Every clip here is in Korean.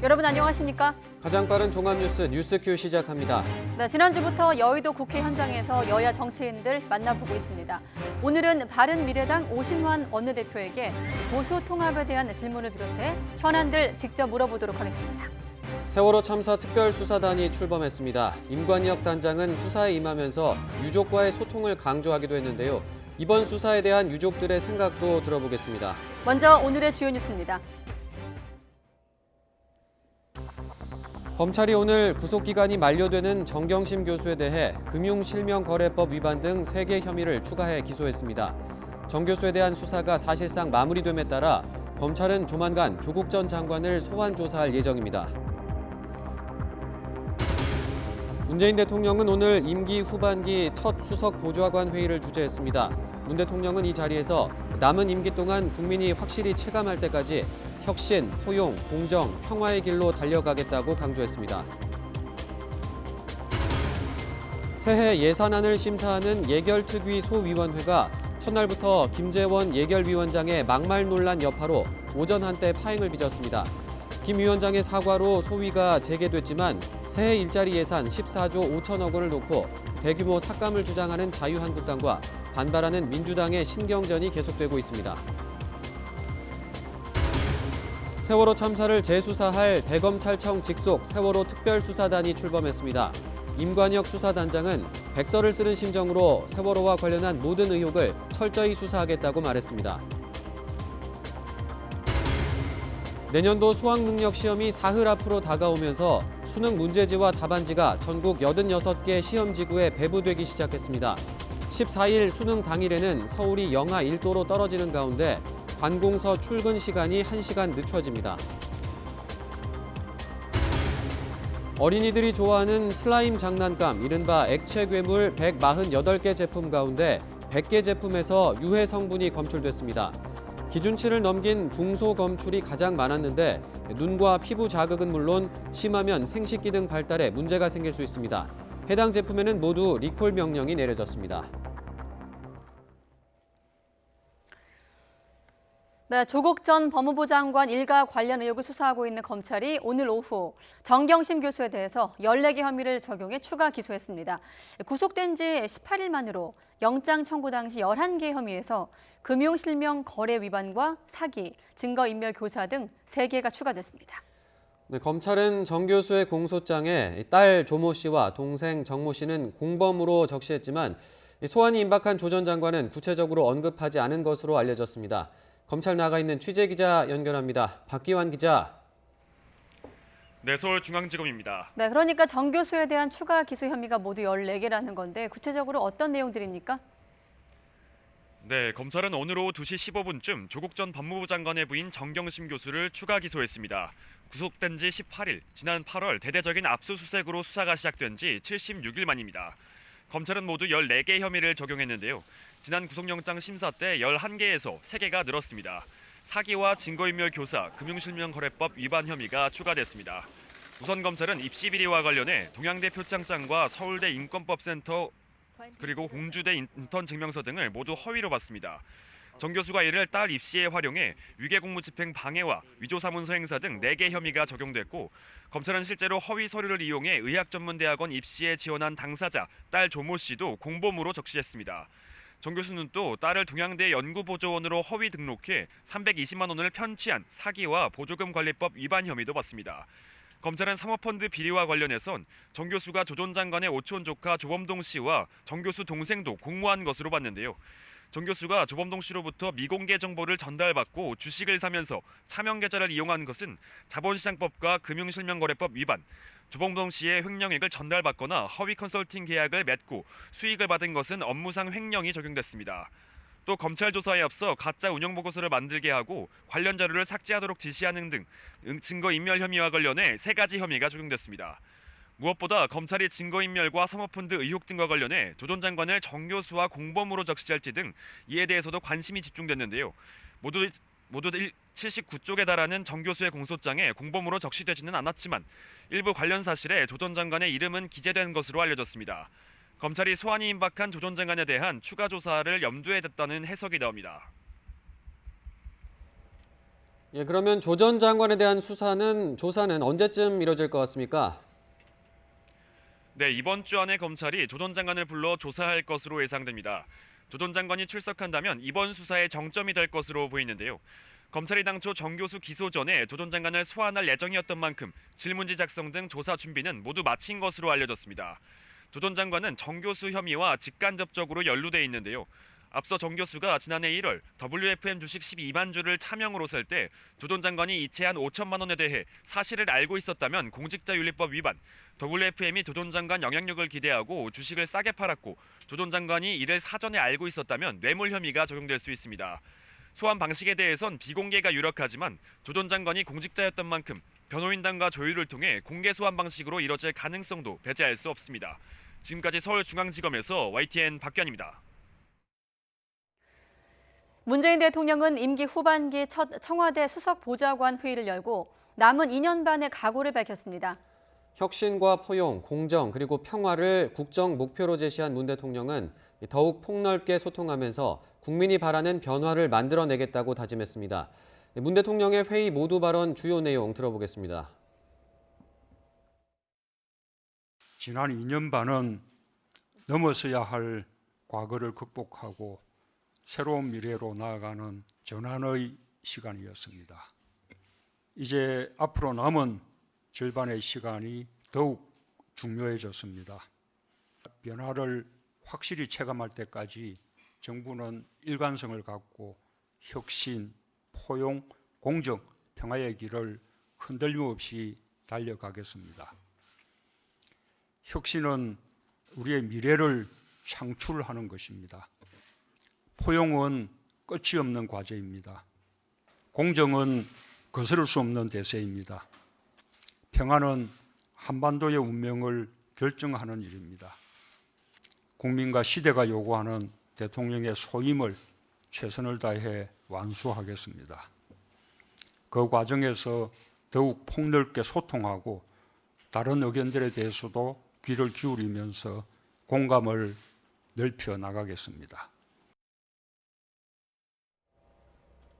여러분 안녕하십니까? 가장 빠른 종합뉴스 뉴스큐 시작합니다. 네, 지난주부터 여의도 국회 현장에서 여야 정치인들 만나보고 있습니다. 오늘은 바른미래당 오신환 원내대표에게 보수 통합에 대한 질문을 비롯해 현안들 직접 물어보도록 하겠습니다. 세월호 참사 특별수사단이 출범했습니다. 임관혁 단장은 수사에 임하면서 유족과의 소통을 강조하기도 했는데요. 이번 수사에 대한 유족들의 생각도 들어보겠습니다. 먼저 오늘의 주요 뉴스입니다. 검찰이 오늘 구속기간이 만료되는 정경심 교수에 대해 금융실명거래법 위반 등 3개 혐의를 추가해 기소했습니다. 정 교수에 대한 수사가 사실상 마무리됨에 따라 검찰은 조만간 조국 전 장관을 소환 조사할 예정입니다. 문재인 대통령은 오늘 임기 후반기 첫 수석 보좌관 회의를 주재했습니다. 문 대통령은 이 자리에서 남은 임기 동안 국민이 확실히 체감할 때까지 혁신, 포용, 공정, 평화의 길로 달려가겠다고 강조했습니다. 새해 예산안을 심사하는 예결특위 소위원회가 첫날부터 김재원 예결위원장의 막말 논란 여파로 오전 한때 파행을 빚었습니다. 김 위원장의 사과로 소위가 재개됐지만 새해 일자리 예산 14조 5천억 원을 놓고 대규모 삭감을 주장하는 자유한국당과 반발하는 민주당의 신경전이 계속되고 있습니다. 세월호 참사를 재수사할 대검찰청 직속 세월호 특별수사단이 출범했습니다. 임관혁 수사단장은 백서를 쓰는 심정으로 세월호와 관련한 모든 의혹을 철저히 수사하겠다고 말했습니다. 내년도 수학능력시험이 사흘 앞으로 다가오면서 수능 문제지와 답안지가 전국 86개 시험지구에 배부되기 시작했습니다. 14일 수능 당일에는 서울이 영하 1도로 떨어지는 가운데 관공서 출근 시간이 1시간 늦춰집니다. 어린이들이 좋아하는 슬라임 장난감, 이른바 액체 괴물 148개 제품 가운데 100개 제품에서 유해 성분이 검출됐습니다. 기준치를 넘긴 붕소 검출이 가장 많았는데 눈과 피부 자극은 물론 심하면 생식기 등 발달에 문제가 생길 수 있습니다. 해당 제품에는 모두 리콜 명령이 내려졌습니다. 네, 조국 전 법무부 장관 일가 관련 의혹을 수사하고 있는 검찰이 오늘 오후 정경심 교수에 대해서 14개 혐의를 적용해 추가 기소했습니다. 구속된 지 18일 만으로 영장 청구 당시 11개 혐의에서 금융실명 거래 위반과 사기, 증거인멸 교사 등 3개가 추가됐습니다. 네, 검찰은 정 교수의 공소장에 딸 조모 씨와 동생 정모 씨는 공범으로 적시했지만 소환이 임박한 조 전 장관은 구체적으로 언급하지 않은 것으로 알려졌습니다. 검찰 나가 있는 취재기자 연결합니다. 박기환 기자. 네, 서울중앙지검입니다. 네, 그러니까 정 교수에 대한 추가 기소 혐의가 모두 14개라는 건데 구체적으로 어떤 내용들입니까? 네, 검찰은 오늘 오후 2시 15분쯤 조국 전 법무부 장관의 부인 정경심 교수를 추가 기소했습니다. 구속된 지 18일, 지난 8월 대대적인 압수수색으로 수사가 시작된 지 76일 만입니다. 검찰은 모두 14개 혐의를 적용했는데요. 지난 구속영장 심사 때 11개에서 3개가 늘었습니다. 사기와 증거인멸 교사, 금융실명거래법 위반 혐의가 추가됐습니다. 우선 검찰은 입시 비리와 관련해 동양대 표창장과 서울대 인권법센터 그리고 공주대 인턴 증명서 등을 모두 허위로 받습니다. 정 교수가 이를 딸 입시에 활용해 위계공무집행 방해와 위조사문서 행사 등 4개 혐의가 적용됐고 검찰은 실제로 허위 서류를 이용해 의학전문대학원 입시에 지원한 당사자 딸 조모 씨도 공범으로 적시했습니다. 정 교수는 또 딸을 동양대 연구보조원으로 허위 등록해 320만 원을 편취한 사기와 보조금관리법 위반 혐의도 받습니다. 검찰은 사모펀드 비리와 관련해선 정 교수가 조 전 장관의 오촌 조카 조범동 씨와 정 교수 동생도 공모한 것으로 봤는데요. 정 교수가 조범동 씨로부터 미공개 정보를 전달받고 주식을 사면서 차명 계좌를 이용한 것은 자본시장법과 금융실명거래법 위반, 조범동 씨의 횡령액을 전달받거나 허위 컨설팅 계약을 맺고 수익을 받은 것은 업무상 횡령이 적용됐습니다. 또 검찰 조사에 앞서 가짜 운영보고서를 만들게 하고 관련 자료를 삭제하도록 지시하는 등 증거인멸 혐의와 관련해 3가지 혐의가 적용됐습니다. 무엇보다 검찰이 증거인멸과 사모펀드 의혹 등과 관련해 조 전 장관을 정 교수와 공범으로 적시할지 등 이에 대해서도 관심이 집중됐는데요. 모두 79쪽에 달하는 정 교수의 공소장에 공범으로 적시되지는 않았지만 일부 관련 사실에 조 전 장관의 이름은 기재된 것으로 알려졌습니다. 검찰이 소환이 임박한 조 전 장관에 대한 추가 조사를 염두에 뒀다는 해석이 나옵니다. 예, 그러면 조 전 장관에 대한 조사는 언제쯤 이뤄질 것 같습니까? 네, 이번 주 안에 검찰이 조 전 장관을 불러 조사할 것으로 예상됩니다. 조 전 장관이 출석한다면 이번 수사의 정점이 될 것으로 보이는데요. 검찰이 당초 정 교수 기소 전에 조 전 장관을 소환할 예정이었던 만큼 질문지 작성 등 조사 준비는 모두 마친 것으로 알려졌습니다. 조 전 장관은 정 교수 혐의와 직간접적으로 연루돼 있는데요. 앞서 정 교수가 지난해 1월 WFM 주식 12만 주를 차명으로 살 때 조 전 장관이 이체한 5천만 원에 대해 사실을 알고 있었다면 공직자윤리법 위반, WFM이 조 전 장관 영향력을 기대하고 주식을 싸게 팔았고 조 전 장관이 이를 사전에 알고 있었다면 뇌물 혐의가 적용될 수 있습니다. 소환 방식에 대해선 비공개가 유력하지만 조 전 장관이 공직자였던 만큼 변호인단과 조율을 통해 공개 소환 방식으로 이뤄질 가능성도 배제할 수 없습니다. 지금까지 서울중앙지검에서 YTN 박견입니다. 문재인 대통령은 임기 후반기 첫 청와대 수석보좌관 회의를 열고 남은 2년 반의 각오를 밝혔습니다. 혁신과 포용, 공정 그리고 평화를 국정 목표로 제시한 문 대통령은 더욱 폭넓게 소통하면서 국민이 바라는 변화를 만들어내겠다고 다짐했습니다. 문 대통령의 회의 모두 발언 주요 내용 들어보겠습니다. 지난 2년 반은 넘어서야 할 과거를 극복하고 새로운 미래로 나아가는 전환의 시간이었습니다. 이제 앞으로 남은 절반의 시간이 더욱 중요해졌습니다. 변화를 확실히 체감할 때까지 정부는 일관성을 갖고 혁신, 포용, 공정, 평화의 길을 흔들림 없이 달려가겠습니다. 혁신은 우리의 미래를 창출하는 것입니다. 포용은 끝이 없는 과제입니다. 공정은 거스를 수 없는 대세입니다. 평화는 한반도의 운명을 결정하는 일입니다. 국민과 시대가 요구하는 대통령의 소임을 최선을 다해 완수하겠습니다. 그 과정에서 더욱 폭넓게 소통하고 다른 의견들에 대해서도 귀를 기울이면서 공감을 넓혀 나가겠습니다.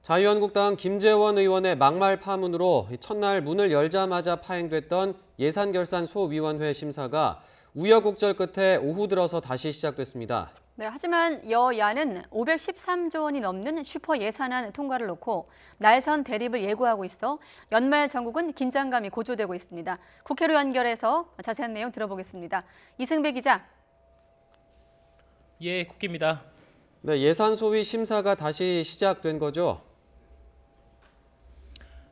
자유한국당 김재원 의원의 막말 파문으로 첫날 문을 열자마자 파행됐던 예산결산소위원회 심사가 우여곡절 끝에 오후 들어서 다시 시작됐습니다. 네, 하지만 여야는 513조 원이 넘는 슈퍼 예산안 통과를 놓고 날선 대립을 예고하고 있어 연말 전국은 긴장감이 고조되고 있습니다. 국회로 연결해서 자세한 내용 들어보겠습니다. 이승배 기자. 예, 국회입니다. 네, 예산소위 심사가 다시 시작된 거죠?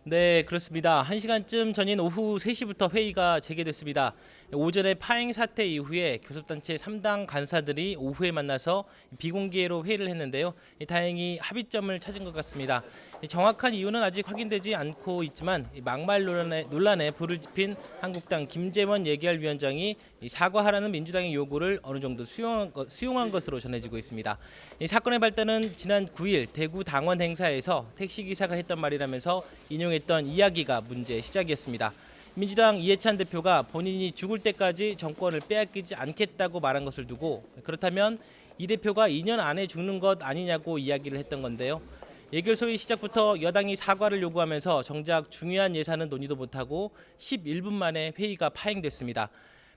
네, 그렇습니다. 1시간쯤 전인 오후 3시부터 회의가 재개됐습니다. 오전에 파행 사태 이후에 교섭단체 3당 간사들이 오후에 만나서 비공개로 회의를 했는데요. 다행히 합의점을 찾은 것 같습니다. 정확한 이유는 아직 확인되지 않고 있지만 막말 논란에 불을 지핀 한국당 김재원 예결위원장이 사과하라는 민주당의 요구를 어느 정도 수용한 것으로 전해지고 있습니다. 이 사건의 발단은 지난 9일 대구 당원 행사에서 택시기사가 했던 말이라면서 인용했던 이야기가 문제의 시작이었습니다. 민주당 이해찬 대표가 본인이 죽을 때까지 정권을 빼앗기지 않겠다고 말한 것을 두고 그렇다면 이 대표가 2년 안에 죽는 것 아니냐고 이야기를 했던 건데요. 예결소위 시작부터 여당이 사과를 요구하면서 정작 중요한 예산은 논의도 못하고 11분 만에 회의가 파행됐습니다.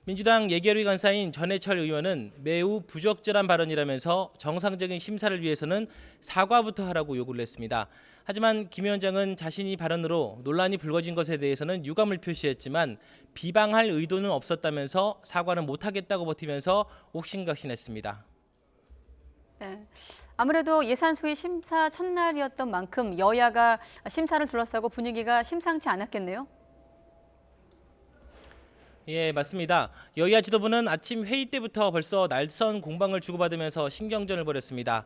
민주당 예결위 간사인 전해철 의원은 매우 부적절한 발언이라면서 정상적인 심사를 위해서는 사과부터 하라고 요구를 했습니다. 하지만 김 위원장은 자신이 발언으로 논란이 불거진 것에 대해서는 유감을 표시했지만 비방할 의도는 없었다면서 사과는 못하겠다고 버티면서 옥신각신했습니다. 네. 아무래도 예산소위 심사 첫날이었던 만큼 여야가 심사를 둘러싸고 분위기가 심상치 않았겠네요. 예, 맞습니다. 여야 지도부는 아침 회의 때부터 벌써 날선 공방을 주고받으면서 신경전을 벌였습니다.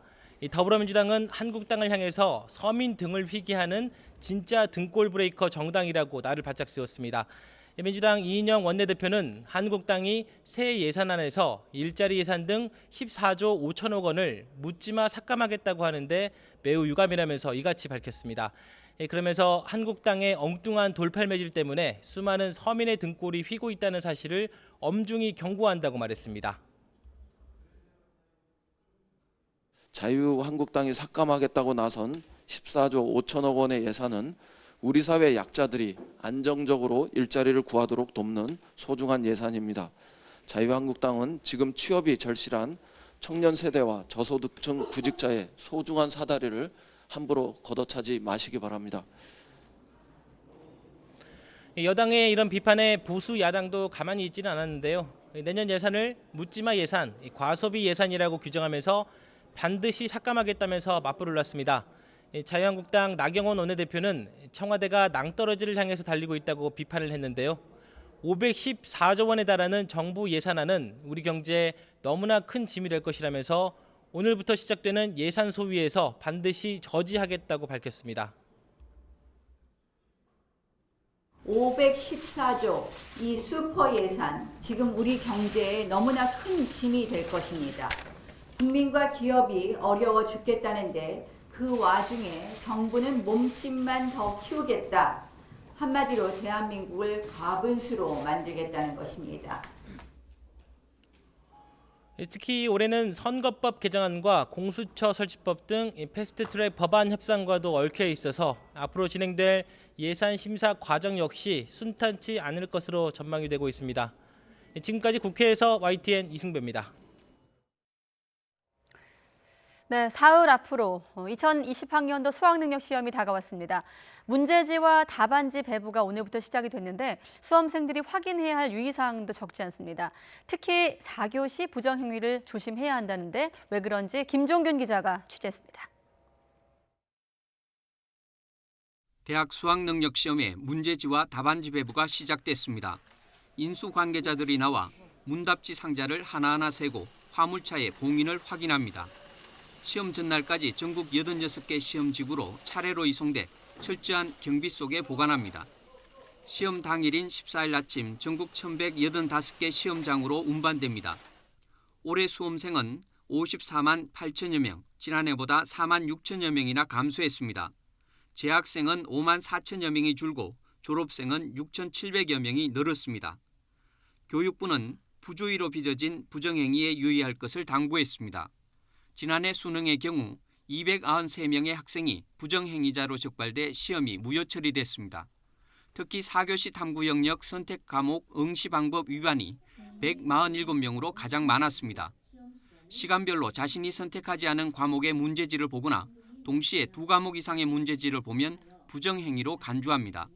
더불어민주당은 한국당을 향해서 서민 등을 희귀하는 진짜 등골 브레이커 정당이라고 나를 바짝 세웠습니다. 민주당 이인영 원내대표는 한국당이 새 예산안에서 일자리 예산 등 14조 5천억 원을 묻지마 삭감하겠다고 하는데 매우 유감이라면서 이같이 밝혔습니다. 그러면서 한국당의 엉뚱한 돌팔매질 때문에 수많은 서민의 등골이 휘고 있다는 사실을 엄중히 경고한다고 말했습니다. 자유한국당이 삭감하겠다고 나선 14조 5천억 원의 예산은 우리 사회 약자들이 안정적으로 일자리를 구하도록 돕는 소중한 예산입니다. 자유한국당은 지금 취업이 절실한 청년 세대와 저소득층 구직자의 소중한 사다리를 함부로 걷어차지 마시기 바랍니다. 여당의 이런 비판에 보수 야당도 가만히 있지는 않았는데요. 내년 예산을 묻지마 예산, 과소비 예산이라고 규정하면서 반드시 삭감하겠다면서 맞불을 놨습니다. 자유한국당 나경원 원내대표는 청와대가 낭떠러지를 향해서 달리고 있다고 비판을 했는데요. 514조 원에 달하는 정부 예산안은 우리 경제에 너무나 큰 짐이 될 것이라면서 오늘부터 시작되는 예산 소위에서 반드시 저지하겠다고 밝혔습니다. 514조 이 슈퍼 예산 지금 우리 경제에 너무나 큰 짐이 될 것입니다. 국민과 기업이 어려워 죽겠다는데 그 와중에 정부는 몸집만 더 키우겠다. 한마디로 대한민국을 가분수로 만들겠다는 것입니다. 특히 올해는 선거법 개정안과 공수처 설치법 등 패스트트랙 법안 협상과도 얽혀 있어서 앞으로 진행될 예산 심사 과정 역시 순탄치 않을 것으로 전망이 되고 있습니다. 지금까지 국회에서 YTN 이승배입니다. 네, 사흘 앞으로 2020학년도 수학능력 시험이 다가왔습니다. 문제지와 답안지 배부가 오늘부터 시작이 됐는데 수험생들이 확인해야 할 유의사항도 적지 않습니다. 특히 4교시 부정행위를 조심해야 한다는데 왜 그런지 김종균 기자가 취재했습니다. 대학 수학능력 시험의 문제지와 답안지 배부가 시작됐습니다. 인수 관계자들이 나와 문답지 상자를 하나하나 세고 화물차의 봉인을 확인합니다. 시험 전날까지 전국 86개 시험지구로 차례로 이송돼 철저한 경비 속에 보관합니다. 시험 당일인 14일 아침 전국 1,185개 시험장으로 운반됩니다. 올해 수험생은 54만 8천여 명, 지난해보다 4만 6천여 명이나 감소했습니다. 재학생은 5만 4천여 명이 줄고 졸업생은 6,700여 명이 늘었습니다. 교육부는 부주의로 빚어진 부정행위에 유의할 것을 당부했습니다. 지난해 수능의 경우 293명의 학생이 부정행위자로 적발돼 시험이 무효 처리됐습니다. 특히 4교시 탐구 영역 선택 과목 응시 방법 위반이 147명으로 가장 많았습니다. 시간별로 자신이 선택하지 않은 과목의 문제지를 보거나 동시에 2과목 이상의 문제지를 보면 부정행위로 간주합니다.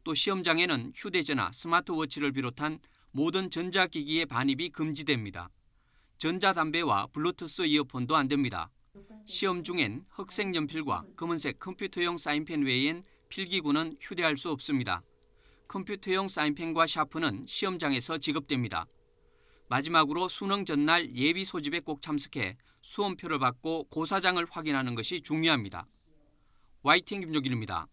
또 시험장에는 휴대전화, 스마트워치를 비롯한 모든 전자기기의 반입이 금지됩니다. 전자담배와 블루투스 이어폰도 안 됩니다. 시험 중엔 흑색 연필과 검은색 컴퓨터용 사인펜 외엔 필기구는 휴대할 수 없습니다. 컴퓨터용 사인펜과 샤프는 시험장에서 지급됩니다. 마지막으로 수능 전날 예비 소집에 꼭 참석해 수험표를 받고 고사장을 확인하는 것이 중요합니다. YTN 김종길입니다.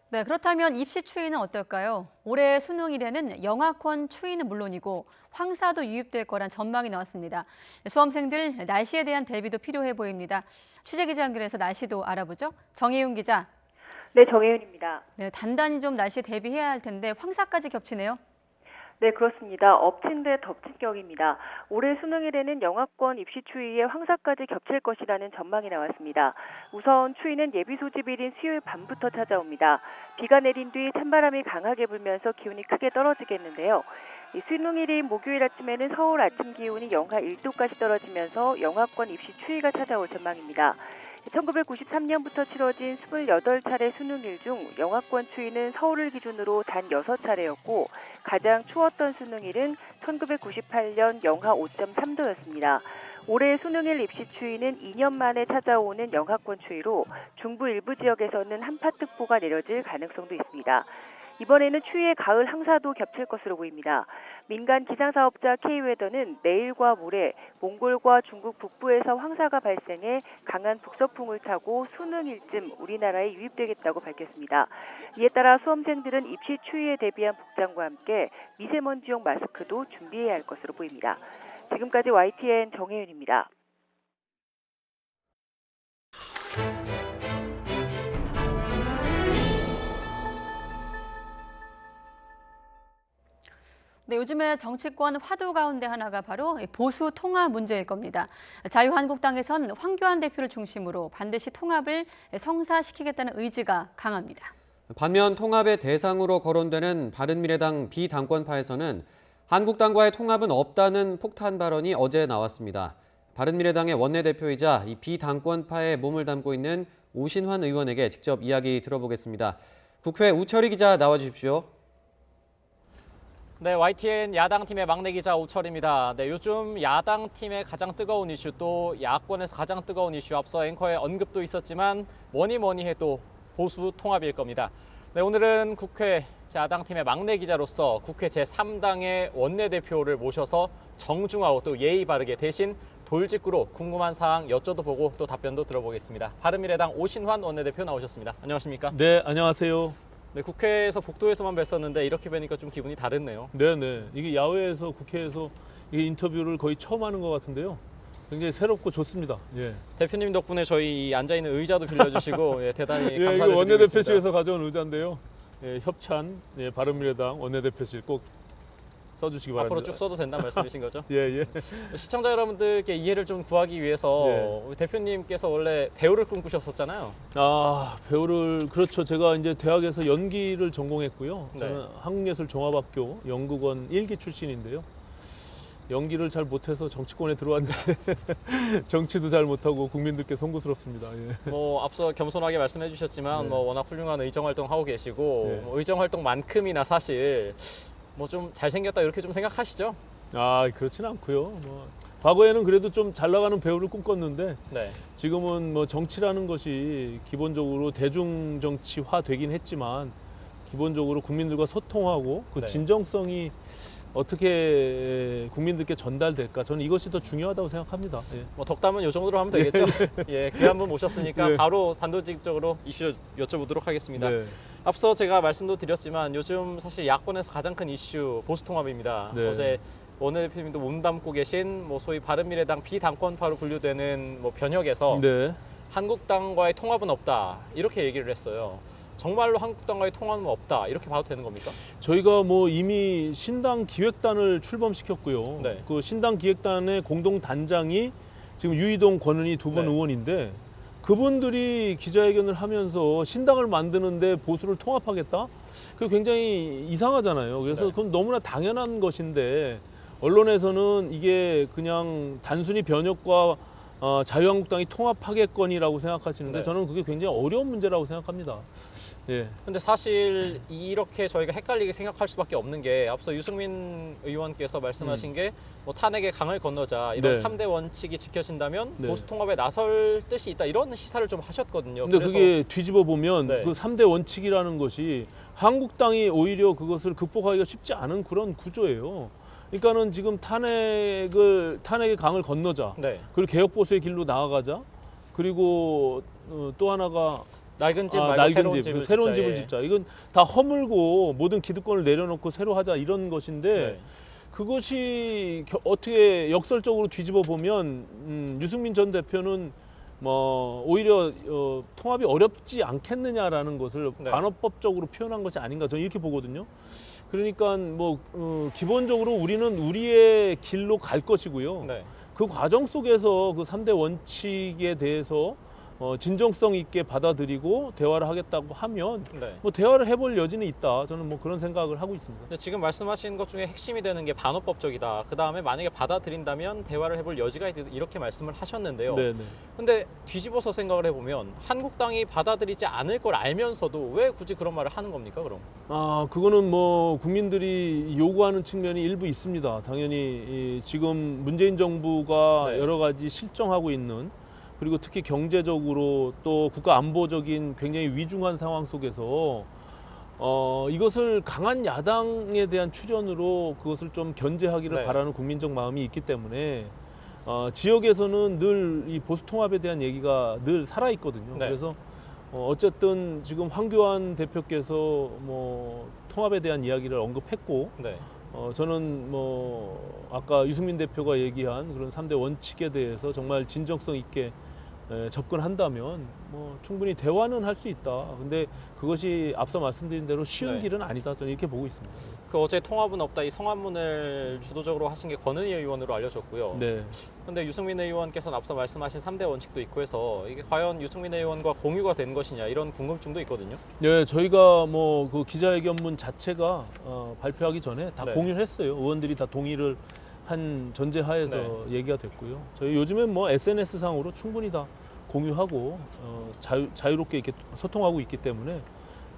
네, 그렇다면 입시 추이는 어떨까요? 올해 수능일에는 영하권 추이는 물론이고 황사도 유입될 거란 전망이 나왔습니다. 수험생들 날씨에 대한 대비도 필요해 보입니다. 취재기자 연결해서 날씨도 알아보죠. 정혜윤 기자. 네, 정혜윤입니다. 네, 단단히 좀 날씨에 대비해야 할 텐데 황사까지 겹치네요. 네, 그렇습니다. 엎친 데 덮친 격입니다. 올해 수능일에는 영하권 입시 추위에 황사까지 겹칠 것이라는 전망이 나왔습니다. 우선 추위는 예비 소집일인 수요일 밤부터 찾아옵니다. 비가 내린 뒤 찬바람이 강하게 불면서 기온이 크게 떨어지겠는데요. 수능일인 목요일 아침에는 서울 아침 기온이 영하 1도까지 떨어지면서 영하권 입시 추위가 찾아올 전망입니다. 1993년부터 치러진 28차례 수능일 중 영하권 추위는 서울을 기준으로 단 6차례였고 가장 추웠던 수능일은 1998년 영하 5.3도였습니다. 올해 수능일 입시 추위는 2년 만에 찾아오는 영하권 추위로 중부 일부 지역에서는 한파특보가 내려질 가능성도 있습니다. 이번에는 추위에 가을 황사도 겹칠 것으로 보입니다. 민간 기상사업자 K웨더는 내일과 모레 몽골과 중국 북부에서 황사가 발생해 강한 북서풍을 타고 수능일쯤 우리나라에 유입되겠다고 밝혔습니다. 이에 따라 수험생들은 입시 추위에 대비한 복장과 함께 미세먼지용 마스크도 준비해야 할 것으로 보입니다. 지금까지 YTN 정혜윤입니다. 네, 요즘에 정치권 화두 가운데 하나가 바로 보수 통합 문제일 겁니다. 자유한국당에선 황교안 대표를 중심으로 반드시 통합을 성사시키겠다는 의지가 강합니다. 반면 통합의 대상으로 거론되는 바른미래당 비당권파에서는 한국당과의 통합은 없다는 폭탄 발언이 어제 나왔습니다. 바른미래당의 원내대표이자 이 비당권파에 몸을 담고 있는 오신환 의원에게 직접 이야기 들어보겠습니다. 국회 우철희 기자 나와주십시오. 네, YTN 야당팀의 막내 기자 우철입니다. 네, 요즘 야당팀의 가장 뜨거운 이슈 또 야권에서 가장 뜨거운 이슈 앞서 앵커의 언급도 있었지만 뭐니 해도 보수 통합일 겁니다. 네, 오늘은 국회 야당팀의 막내 기자로서 국회 제3당의 원내대표를 모셔서 정중하고 또 예의 바르게 대신 돌직구로 궁금한 사항 여쭤보고 또 답변도 들어보겠습니다. 바른미래당 오신환 원내대표 나오셨습니다. 안녕하십니까? 네, 안녕하세요. 네, 국회에서 복도에서만 뵀었는데 이렇게 뵈니까 좀 기분이 다르네요. 네네. 이게 야외에서 국회에서 이게 인터뷰를 거의 처음 하는 것 같은데요. 굉장히 새롭고 좋습니다. 예. 대표님 덕분에 저희 앉아 있는 의자도 빌려주시고 예, 대단히 예, 감사드리고 이거 원내대표실에서 있습니다. 가져온 의자인데요. 예, 협찬 바른미래당 원내대표실 꼭 써주시기 바랍니다. 앞으로 쭉 써도 된다는 말씀이신 거죠? 예, 예. 시청자 여러분들께 이해를 좀 구하기 위해서 예. 우리 대표님께서 원래 배우를 꿈꾸셨었잖아요. 아, 배우를 그렇죠. 제가 이제 대학에서 연기를 전공했고요. 네. 저는 한국예술종합학교 연극원 1기 출신인데요. 연기를 잘 못해서 정치권에 들어왔는데 정치도 잘 못하고 국민들께 송구스럽습니다. 예. 뭐 앞서 겸손하게 말씀해 주셨지만 네. 뭐 워낙 훌륭한 의정 활동 하고 계시고 네. 뭐 의정 활동만큼이나 사실 뭐 좀 잘생겼다 이렇게 좀 생각하시죠? 아, 그렇진 않고요. 뭐 과거에는 그래도 좀 잘 나가는 배우를 꿈꿨는데 네. 지금은 뭐 정치라는 것이 기본적으로 대중 정치화 되긴 했지만 기본적으로 국민들과 소통하고 그 네. 진정성이 어떻게 국민들께 전달될까? 저는 이것이 더 중요하다고 생각합니다. 예. 뭐 덕담은 요 정도로 하면 되겠죠? 예, 귀한 분 모셨으니까 네. 바로 단도직입적으로 이슈 여쭤보도록 하겠습니다. 네. 앞서 제가 말씀도 드렸지만 요즘 사실 야권에서 가장 큰 이슈 보수 통합입니다. 네. 어제 원내대표님도 몸담고 계신 뭐 소위 바른미래당 비당권파로 분류되는 뭐 변혁에서 네. 한국당과의 통합은 없다 이렇게 얘기를 했어요. 정말로 한국당과의 통합은 없다 이렇게 봐도 되는 겁니까? 저희가 뭐 이미 신당 기획단을 출범시켰고요. 네. 그 신당 기획단의 공동 단장이 지금 유이동, 권은희 두 분 네. 의원인데 그분들이 기자회견을 하면서 신당을 만드는데 보수를 통합하겠다? 그게 굉장히 이상하잖아요. 그래서 네. 그건 너무나 당연한 것인데 언론에서는 이게 그냥 단순히 변혁과 자유한국당이 통합하겠거니라고 생각하시는데 네. 저는 그게 굉장히 어려운 문제라고 생각합니다. 예. 근데 사실 이렇게 저희가 헷갈리게 생각할 수밖에 없는 게 앞서 유승민 의원께서 말씀하신 게 뭐 탄핵의 강을 건너자 이런 네. 3대 원칙이 지켜진다면 네. 보수 통합에 나설 뜻이 있다 이런 시사를 좀 하셨거든요. 근데 그게 뒤집어 보면 네. 그 3대 원칙이라는 것이 한국당이 오히려 그것을 극복하기가 쉽지 않은 그런 구조예요. 그러니까는 지금 탄핵의 강을 건너자. 네. 그리고 개혁 보수의 길로 나아가자. 그리고 또 하나가 낡은 집 말고 새로운 집을 짓자. 짓자. 이건 다 허물고 모든 기득권을 내려놓고 새로 하자 이런 것인데 네. 그것이 어떻게 역설적으로 뒤집어 보면 유승민 전 대표는 뭐 오히려 통합이 어렵지 않겠느냐라는 것을 네. 간호법적으로 표현한 것이 아닌가 저는 이렇게 보거든요. 그러니까 뭐 기본적으로 우리는 우리의 길로 갈 것이고요. 네. 그 과정 속에서 그 3대 원칙에 대해서 진정성 있게 받아들이고 대화를 하겠다고 하면 네. 뭐 대화를 해볼 여지는 있다. 저는 뭐 그런 생각을 하고 있습니다. 근데 지금 말씀하신 것 중에 핵심이 되는 게 반어법적이다. 그 다음에 만약에 받아들인다면 대화를 해볼 여지가 있다. 이렇게 말씀을 하셨는데요. 네네. 근데 뒤집어서 생각을 해보면 한국당이 받아들이지 않을 걸 알면서도 왜 굳이 그런 말을 하는 겁니까, 그럼? 아, 그거는 뭐 국민들이 요구하는 측면이 일부 있습니다. 당연히 지금 문재인 정부가 네. 여러 가지 실정하고 있는 그리고 특히 경제적으로 또 국가 안보적인 굉장히 위중한 상황 속에서 이것을 강한 야당에 대한 출연으로 그것을 좀 견제하기를 네. 바라는 국민적 마음이 있기 때문에 지역에서는 늘 이 보수 통합에 대한 얘기가 늘 살아 있거든요. 네. 그래서 어쨌든 지금 황교안 대표께서 뭐 통합에 대한 이야기를 언급했고 네. 저는 뭐 아까 유승민 대표가 얘기한 그런 3대 원칙에 대해서 정말 진정성 있게 접근한다면 뭐 충분히 대화는 할 수 있다. 근데 그것이 앞서 말씀드린 대로 쉬운 네. 길은 아니다. 저는 이렇게 보고 있습니다. 그 어제 통합은 없다 이 성안문을 주도적으로 하신 게 권은희 의원으로 알려졌고요. 네. 그런데 유승민 의원께서는 앞서 말씀하신 3대 원칙도 있고 해서 이게 과연 유승민 의원과 공유가 된 것이냐 이런 궁금증도 있거든요. 네, 저희가 뭐 그 기자회견문 자체가 발표하기 전에 다 네. 공유를 했어요. 의원들이 다 동의를 한 전제하에서 얘기가 됐고요. 저희 요즘엔 뭐 SNS 상으로 충분히 다 공유하고 자유롭게 이렇게 소통하고 있기 때문에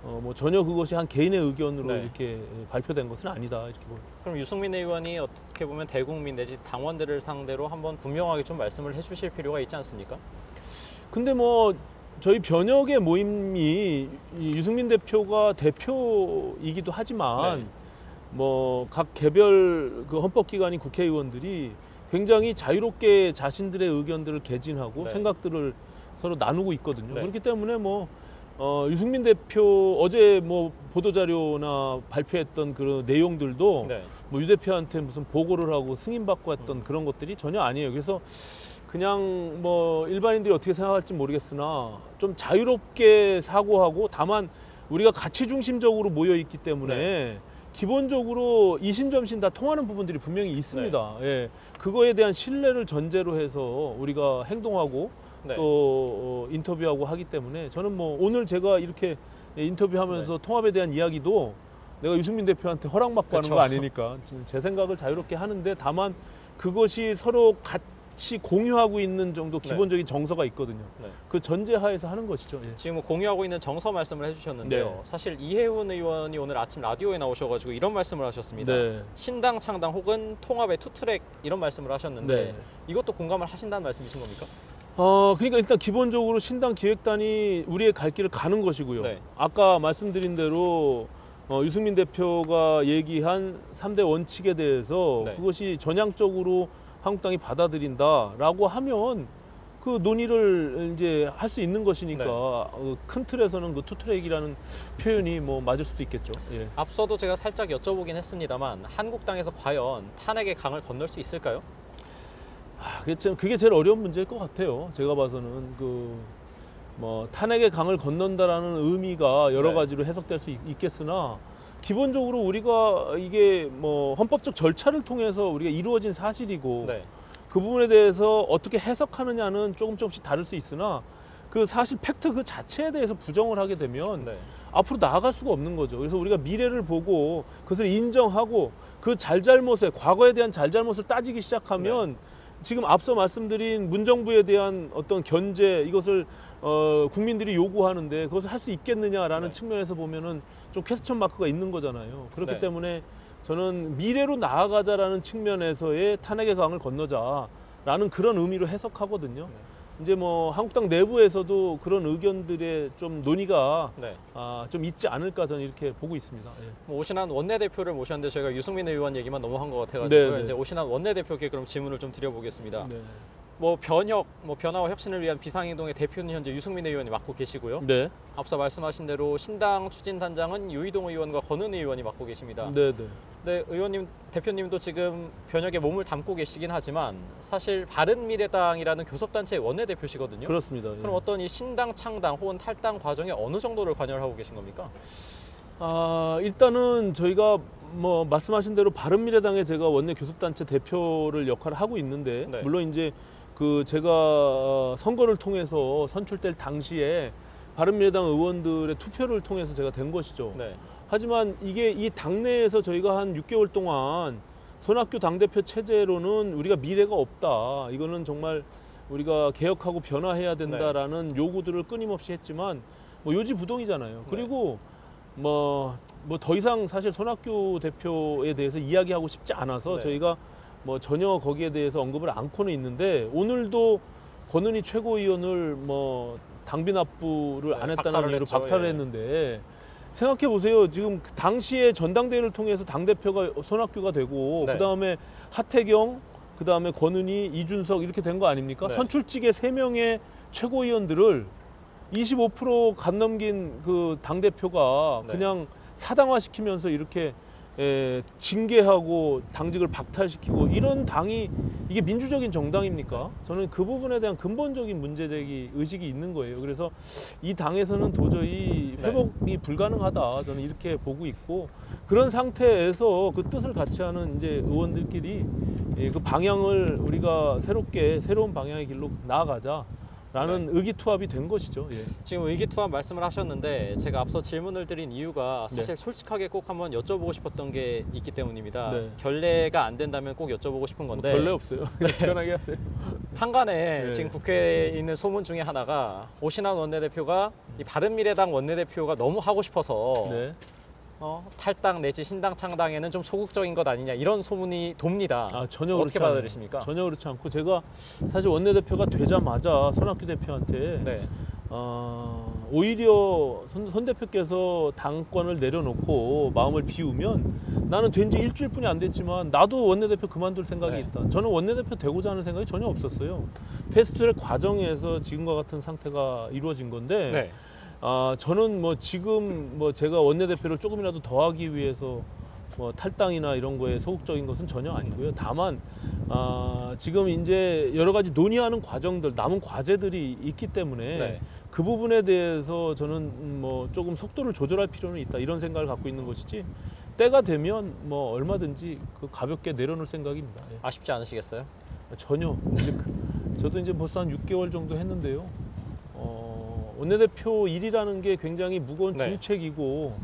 뭐 전혀 그것이 한 개인의 의견으로 네. 이렇게 발표된 것은 아니다 이렇게 보여요. 그럼 유승민 의원이 어떻게 보면 대국민 내지 당원들을 상대로 한번 분명하게 좀 말씀을 해주실 필요가 있지 않습니까? 근데 뭐 저희 변혁의 모임이 이 유승민 대표가 대표이기도 하지만 네. 뭐 각 개별 그 헌법기관인 국회의원들이 굉장히 자유롭게 자신들의 의견들을 개진하고 네. 생각들을 서로 나누고 있거든요. 네. 그렇기 때문에 뭐 유승민 대표 어제 뭐 보도자료나 발표했던 그런 내용들도 네. 뭐 유 대표한테 무슨 보고를 하고 승인받고 했던 그런 것들이 전혀 아니에요. 그래서 그냥 뭐 일반인들이 어떻게 생각할지 모르겠으나 좀 자유롭게 사고하고 다만 우리가 가치 중심적으로 모여 있기 때문에 기본적으로 이심점심 다 통하는 부분들이 분명히 있습니다. 예. 그거에 대한 신뢰를 전제로 해서 우리가 행동하고 네. 또 인터뷰하고 하기 때문에 저는 뭐 오늘 제가 이렇게 인터뷰하면서 통합에 대한 이야기도 내가 유승민 대표한테 허락받고 하는 거 아니니까 제 생각을 자유롭게 하는데 다만 그것이 서로 같이 공유하고 있는 정도 기본적인 정서가 있거든요. 네. 그 전제하에서 하는 것이죠. 예. 지금 공유하고 있는 정서 말씀을 해주셨는데요. 네. 사실 이해훈 의원이 오늘 아침 라디오에 나오셔가지고 이런 말씀을 하셨습니다. 네. 신당 창당 혹은 통합의 투트랙 이런 말씀을 하셨는데 네. 이것도 공감을 하신다는 말씀이신 겁니까? 그러니까 일단 기본적으로 신당 기획단이 우리의 갈 길을 가는 것이고요. 네. 아까 말씀드린 대로 유승민 대표가 얘기한 3대 원칙에 대해서 네. 그것이 전향적으로 한국당이 받아들인다라고 하면 그 논의를 이제 할 수 있는 것이니까 네. 큰 틀에서는 그 투트랙이라는 표현이 뭐 맞을 수도 있겠죠. 예. 앞서도 제가 살짝 여쭤보긴 했습니다만 한국당에서 과연 탄핵의 강을 건널 수 있을까요? 그게 제일 어려운 문제일 것 같아요. 제가 봐서는 뭐 탄핵의 강을 건넌다라는 의미가 여러 네. 가지로 해석될 수 있겠으나 기본적으로 우리가 이게 뭐 헌법적 절차를 통해서 우리가 이루어진 사실이고 네. 그 부분에 대해서 어떻게 해석하느냐는 조금씩 다를 수 있으나 그 사실 팩트 그 자체에 대해서 부정을 하게 되면 네. 앞으로 나아갈 수가 없는 거죠. 그래서 우리가 미래를 보고 그것을 인정하고 그 잘잘못에 과거에 대한 잘잘못을 따지기 시작하면 지금 앞서 말씀드린 문정부에 대한 어떤 견제 이것을 국민들이 요구하는데 그것을 할 수 있겠느냐라는 측면에서 보면은 좀 퀘스천 마크가 있는 거잖아요. 그렇기 때문에 저는 미래로 나아가자라는 측면에서의 탄핵의 강을 건너자라는 그런 의미로 해석하거든요. 이제 뭐 한국당 내부에서도 그런 의견들의 좀 논의가 좀 있지 않을까 저는 이렇게 보고 있습니다. 예. 뭐 오신환 원내대표를 모셨는데 저희가 유승민 의원 얘기만 너무 한 것 같아가지고 네. 이제 오신환 원내대표께 그럼 질문을 좀 드려보겠습니다. 네. 뭐 변화와 혁신을 위한 비상행동의 대표는 현재 유승민 의원이 맡고 계시고요. 네. 앞서 말씀하신 대로 신당 추진단장은 유이동 의원과 권은희 의원이 맡고 계십니다. 네. 네, 대표님도 지금 변혁에 몸을 담고 계시긴 하지만 사실 바른미래당이라는 교섭단체의 원내대표시거든요. 그렇습니다. 그럼 어떤 이 신당 창당 혹은 탈당 과정에 어느 정도를 관여를 하고 계신 겁니까? 일단은 저희가 뭐 말씀하신 대로 바른미래당에 제가 원내 교섭단체 대표를 역할을 하고 있는데 물론 이제 그 제가 선거를 통해서 선출될 당시에 바른미래당 의원들의 투표를 통해서 제가 된 것이죠. 하지만 이게 이 당내에서 저희가 한 6개월 동안 손학규 당대표 체제로는 우리가 미래가 없다. 이거는 정말 우리가 개혁하고 변화해야 된다라는 요구들을 끊임없이 했지만 뭐 요지부동이잖아요. 그리고 뭐 더 이상 사실 손학규 대표에 대해서 이야기하고 싶지 않아서 저희가 뭐 전혀 거기에 대해서 언급을 않고는 있는데 오늘도 권은희 최고위원을 뭐 당비 납부를 안 했다는 이유로 박탈을 했는데 생각해 보세요. 지금 그 당시에 전당대회를 통해서 당대표가 손학규가 되고 그다음에 하태경, 그다음에 권은희, 이준석 이렇게 된 거 아닙니까? 선출직의 3명의 최고위원들을 25% 간 넘긴 그 당대표가 그냥 사당화시키면서 이렇게 징계하고 당직을 박탈시키고 이런 당이 이게 민주적인 정당입니까? 저는 그 부분에 대한 근본적인 문제제기 의식이 있는 거예요. 그래서 이 당에서는 도저히 회복이 불가능하다. 저는 이렇게 보고 있고 그런 상태에서 그 뜻을 같이 하는 이제 의원들끼리 그 방향을 우리가 새로운 방향의 길로 나아가자. 라는 의기투합이 된 것이죠. 예. 지금 의기투합 말씀을 하셨는데 제가 앞서 질문을 드린 이유가 사실 솔직하게 꼭 한번 여쭤보고 싶었던 게 있기 때문입니다. 네. 결례가 안 된다면 꼭 여쭤보고 싶은 건데 결례 없어요. 편하게 하세요. 한간에 네. 지금 국회에 있는 소문 중에 하나가 오신환 원내대표가 이 바른미래당 원내대표가 너무 하고 싶어서 네. 탈당 내지 신당 창당에는 좀 소극적인 것 아니냐 이런 소문이 돕니다. 전혀 어떻게 그렇지 받아들이십니까? 전혀 그렇지 않고 제가 사실 원내대표가 되자마자 손학규 대표한테 네. 오히려 손 대표께서 당권을 내려놓고 마음을 비우면 나는 된 지 일주일뿐이 안 됐지만 나도 원내대표 그만둘 생각이 있다. 저는 원내대표 되고자 하는 생각이 전혀 없었어요. 패스트트랙 과정에서 지금과 같은 상태가 이루어진 건데 네. 저는 지금 제가 원내대표를 조금이라도 더 하기 위해서 탈당이나 이런 거에 소극적인 것은 전혀 아니고요. 다만 지금 이제 여러 가지 논의하는 과정들, 남은 과제들이 있기 때문에 네. 그 부분에 대해서 저는 조금 속도를 조절할 필요는 있다 이런 생각을 갖고 있는 것이지 때가 되면 얼마든지 가볍게 내려놓을 생각입니다. 예. 아쉽지 않으시겠어요? 전혀. 저도 이제 벌써 한 6개월 정도 했는데요. 원내대표 일이라는 게 굉장히 무거운 중책이고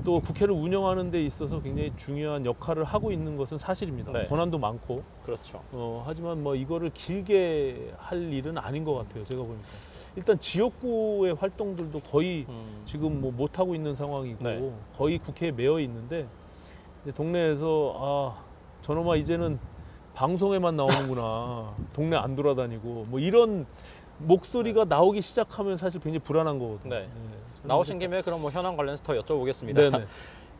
또 국회를 운영하는 데 있어서 굉장히 중요한 역할을 하고 있는 것은 사실입니다. 네. 권한도 많고. 그렇죠. 하지만 이거를 길게 할 일은 아닌 것 같아요. 제가 보니까. 일단 지역구의 활동들도 거의 지금 못하고 있는 상황이고 네. 거의 국회에 매여 있는데 이제 동네에서 저놈아 이제는 방송에만 나오는구나. 동네 안 돌아다니고 이런 목소리가 나오기 시작하면 사실 굉장히 불안한 거거든요. 네. 나오신 김에 그럼 현안 관련해서 더 여쭤보겠습니다. 네네.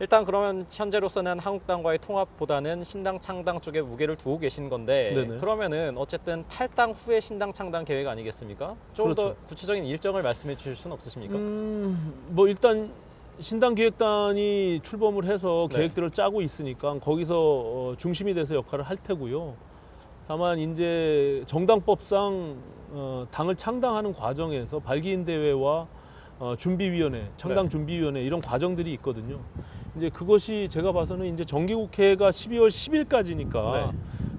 일단 그러면 현재로서는 한국당과의 통합보다는 신당 창당 쪽에 무게를 두고 계신 건데 네네. 그러면은 어쨌든 탈당 후에 신당 창당 계획 아니겠습니까? 좀 더 그렇죠. 구체적인 일정을 말씀해 주실 수는 없으십니까? 일단 신당 기획단이 출범을 해서 네. 계획들을 짜고 있으니까 거기서 중심이 돼서 역할을 할 테고요. 다만 이제 정당법상 당을 창당하는 과정에서 발기인 대회와 준비위원회, 창당 준비위원회 이런 과정들이 있거든요. 이제 그것이 제가 봐서는 이제 정기국회가 12월 10일까지니까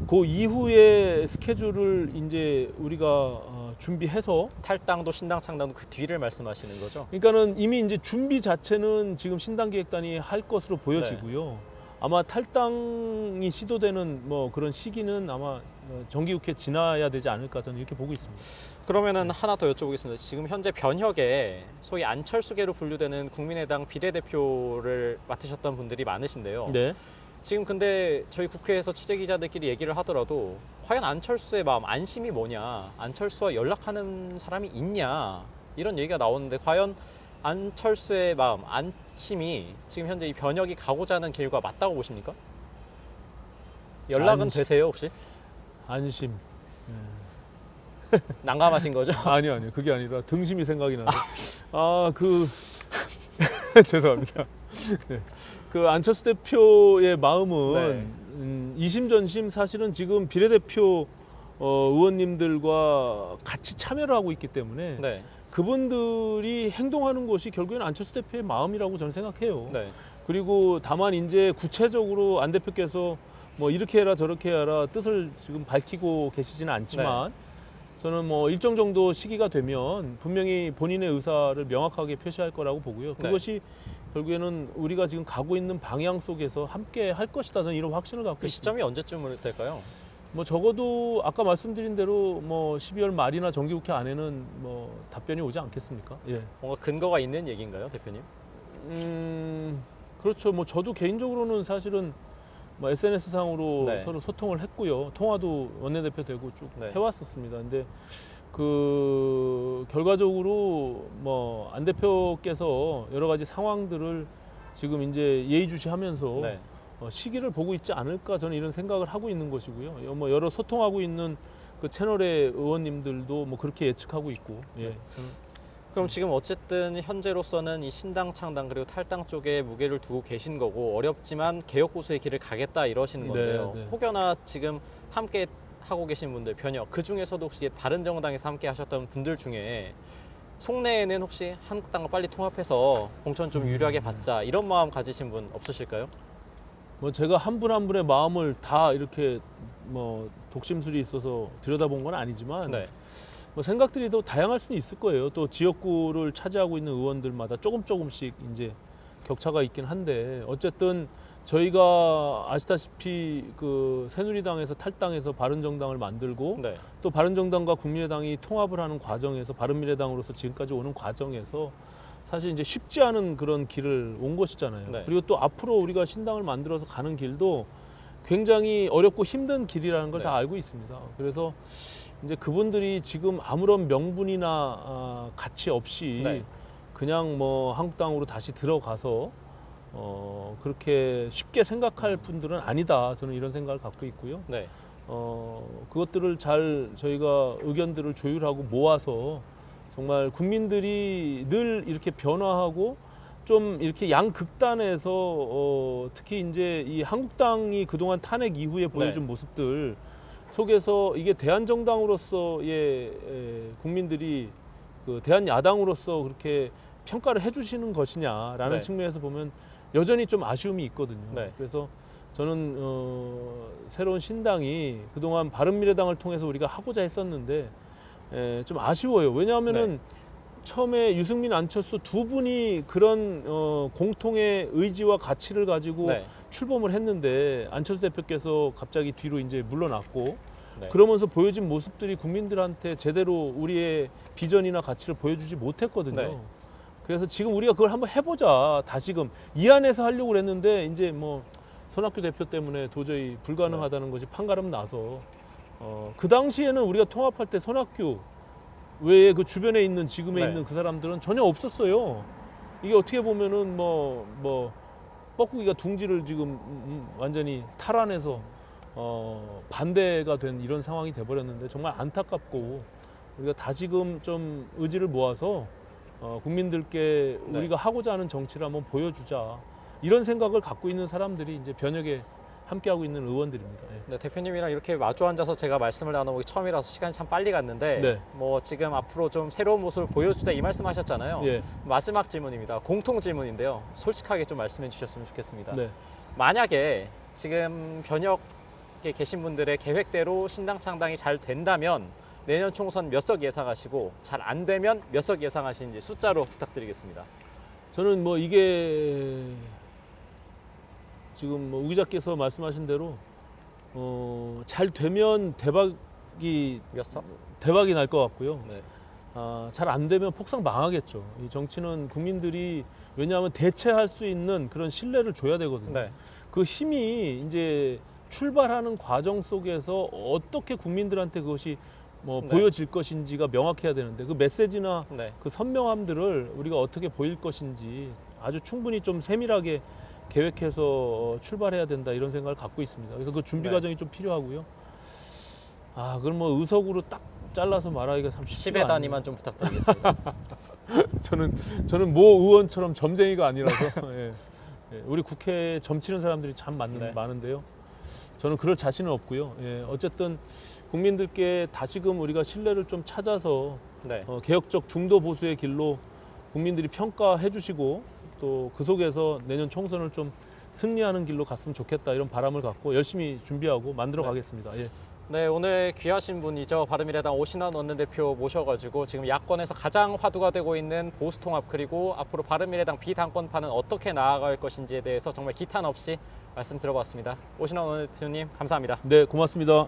그 이후의 스케줄을 이제 우리가 준비해서 탈당도 신당 창당도 그 뒤를 말씀하시는 거죠? 그러니까는 이미 이제 준비 자체는 지금 신당기획단이 할 것으로 보여지고요. 아마 탈당이 시도되는 그런 시기는 아마 정기국회 지나야 되지 않을까 저는 이렇게 보고 있습니다. 그러면은 하나 더 여쭤보겠습니다. 지금 현재 변혁에 소위 안철수계로 분류되는 국민의당 비례대표를 맡으셨던 분들이 많으신데요. 네. 지금 근데 저희 국회에서 취재기자들끼리 얘기를 하더라도 과연 안철수의 마음, 안심이 뭐냐, 안철수와 연락하는 사람이 있냐 이런 얘기가 나오는데 과연 안철수의 마음, 안심이 지금 현재 이 변혁이 가고자 하는 길과 맞다고 보십니까? 연락은 되세요 혹시? 안심. 난감하신 거죠? 아니요. 그게 아니라 등심이 생각이 나서. 죄송합니다. 네. 그 안철수 대표의 마음은 이심전심 사실은 지금 비례대표 의원님들과 같이 참여를 하고 있기 때문에 그분들이 행동하는 것이 결국에는 안철수 대표의 마음이라고 저는 생각해요. 그리고 다만 이제 구체적으로 안 대표께서 이렇게 해라 저렇게 해라 뜻을 지금 밝히고 계시지는 않지만 저는 일정 정도 시기가 되면 분명히 본인의 의사를 명확하게 표시할 거라고 보고요. 그것이 결국에는 우리가 지금 가고 있는 방향 속에서 함께 할 것이다. 저는 이런 확신을 갖고 그 시점이 언제쯤 될까요? 적어도 아까 말씀드린 대로 12월 말이나 정기국회 안에는 답변이 오지 않겠습니까? 예. 뭔가 근거가 있는 얘기인가요, 대표님? 그렇죠. 저도 개인적으로는 사실은 SNS 상으로 서로 소통을 했고요. 통화도 원내대표 되고 쭉 해왔었습니다. 근데 결과적으로 안 대표께서 여러 가지 상황들을 지금 이제 예의주시하면서 시기를 보고 있지 않을까 저는 이런 생각을 하고 있는 것이고요. 여러 소통하고 있는 그 채널의 의원님들도 그렇게 예측하고 있고. 예. 그럼 지금 어쨌든 현재로서는 이 신당, 창당 그리고 탈당 쪽에 무게를 두고 계신 거고 어렵지만 개혁 보수의 길을 가겠다 이러시는 건데요. 네. 혹여나 지금 함께 하고 계신 분들 변혁 그 중에서도 혹시 바른정당에서 함께 하셨던 분들 중에 속내에는 혹시 한국당과 빨리 통합해서 공천 좀 유리하게 받자 이런 마음 가지신 분 없으실까요? 뭐 제가 한 분 한 분의 마음을 다 이렇게 뭐 독심술이 있어서 들여다본 건 아니지만 네. 뭐 생각들이 더 다양할 수는 있을 거예요. 또 지역구를 차지하고 있는 의원들마다 조금씩 이제 격차가 있긴 한데 어쨌든 저희가 아시다시피 그 새누리당에서 탈당해서 바른정당을 만들고 네. 또 바른정당과 국민의당이 통합을 하는 과정에서 바른미래당으로서 지금까지 오는 과정에서 사실 이제 쉽지 않은 그런 길을 온 것이잖아요. 네. 그리고 또 앞으로 우리가 신당을 만들어서 가는 길도 굉장히 어렵고 힘든 길이라는 걸 다 네. 알고 있습니다. 그래서 이제 그분들이 지금 아무런 명분이나 가치 없이 네. 그냥 뭐 한국당으로 다시 들어가서 그렇게 쉽게 생각할 분들은 아니다. 저는 이런 생각을 갖고 있고요. 네. 그것들을 잘 저희가 의견들을 조율하고 모아서 정말 국민들이 늘 이렇게 변화하고 좀 이렇게 양극단에서 특히 이제 이 한국당이 그동안 탄핵 이후에 보여준 모습들 속에서 이게 대한정당으로서의 국민들이 그 대한야당으로서 그렇게 평가를 해주시는 것이냐라는 네. 측면에서 보면 여전히 좀 아쉬움이 있거든요. 네. 그래서 저는 새로운 신당이 그동안 바른미래당을 통해서 우리가 하고자 했었는데 좀 아쉬워요. 왜냐하면은 처음에 유승민, 안철수 두 분이 그런 공통의 의지와 가치를 가지고 네. 출범을 했는데 안철수 대표께서 갑자기 뒤로 이제 물러났고 네. 그러면서 보여진 모습들이 국민들한테 제대로 우리의 비전이나 가치를 보여주지 못했거든요. 네. 그래서 지금 우리가 그걸 한번 해보자. 다시금 이 안에서 하려고 그랬는데 이제 뭐 손학규 대표 때문에 도저히 불가능하다는 것이 판가름 나서 그 당시에는 우리가 통합할 때 손학규 외에 그 주변에 있는 지금에 네. 있는 그 사람들은 전혀 없었어요. 이게 어떻게 보면은 뭐 뻐꾸기가 둥지를 지금 완전히 탈환해서 반대가 된 이런 상황이 돼버렸는데 정말 안타깝고 우리가 다시금 좀 의지를 모아서 국민들께 네. 우리가 하고자 하는 정치를 한번 보여주자 이런 생각을 갖고 있는 사람들이 이제 변혁에 함께하고 있는 의원들입니다. 예. 네, 대표님이랑 이렇게 마주 앉아서 제가 말씀을 나눠보기 처음이라서 시간이 참 빨리 갔는데 네. 뭐 지금 앞으로 좀 새로운 모습을 보여주자 이 말씀하셨잖아요. 예. 마지막 질문입니다. 공통 질문인데요. 솔직하게 좀 말씀해 주셨으면 좋겠습니다. 네. 만약에 지금 변혁에 계신 분들의 계획대로 신당 창당이 잘 된다면 내년 총선 몇 석 예상하시고 잘 안 되면 몇 석 예상하시는지 숫자로 부탁드리겠습니다. 저는 뭐 이게 지금 뭐 우 기자께서 말씀하신 대로 잘 되면 대박이 몇 석? 대박이 날 것 같고요. 네. 잘 안 되면 폭삭 망하겠죠. 이 정치는 국민들이 왜냐하면 대체할 수 있는 그런 신뢰를 줘야 되거든요. 네. 그 힘이 이제 출발하는 과정 속에서 어떻게 국민들한테 그것이 뭐 네. 보여질 것인지가 명확해야 되는데 그 메시지나 네. 그 선명함들을 우리가 어떻게 보일 것인지 아주 충분히 좀 세밀하게 계획해서 출발해야 된다 이런 생각을 갖고 있습니다. 그래서 그 준비 네. 과정이 좀 필요하고요. 그럼 뭐 의석으로 딱 잘라서 말하기가 참 쉽지가 10의 않네요. 단위만 좀 부탁드리겠습니다. 저는 모 의원처럼 점쟁이가 아니라서 예. 우리 국회에 점치는 사람들이 참 네. 많은데요. 저는 그럴 자신은 없고요. 예. 어쨌든 국민들께 다시금 우리가 신뢰를 좀 찾아서 네. 개혁적 중도 보수의 길로 국민들이 평가해 주시고 또 그 속에서 내년 총선을 좀 승리하는 길로 갔으면 좋겠다 이런 바람을 갖고 열심히 준비하고 만들어 네. 가겠습니다. 예. 네, 오늘 귀하신 분이죠. 바른미래당 오신환 원내대표 모셔가지고 지금 야권에서 가장 화두가 되고 있는 보수통합 그리고 앞으로 바른미래당 비당권파는 어떻게 나아갈 것인지에 대해서 정말 기탄 없이 말씀 들어봤습니다. 오신환 원내대표님 감사합니다. 네, 고맙습니다.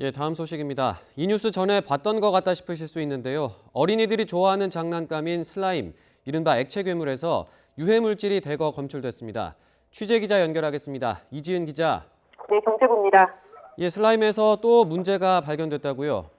예, 다음 소식입니다. 이 뉴스 전에 봤던 것 같다 싶으실 수 있는데요. 어린이들이 좋아하는 장난감인 슬라임, 이른바 액체 괴물에서 유해 물질이 대거 검출됐습니다. 취재 기자 연결하겠습니다. 이지은 기자. 네, 경제부입니다. 예, 슬라임에서 또 문제가 발견됐다고요?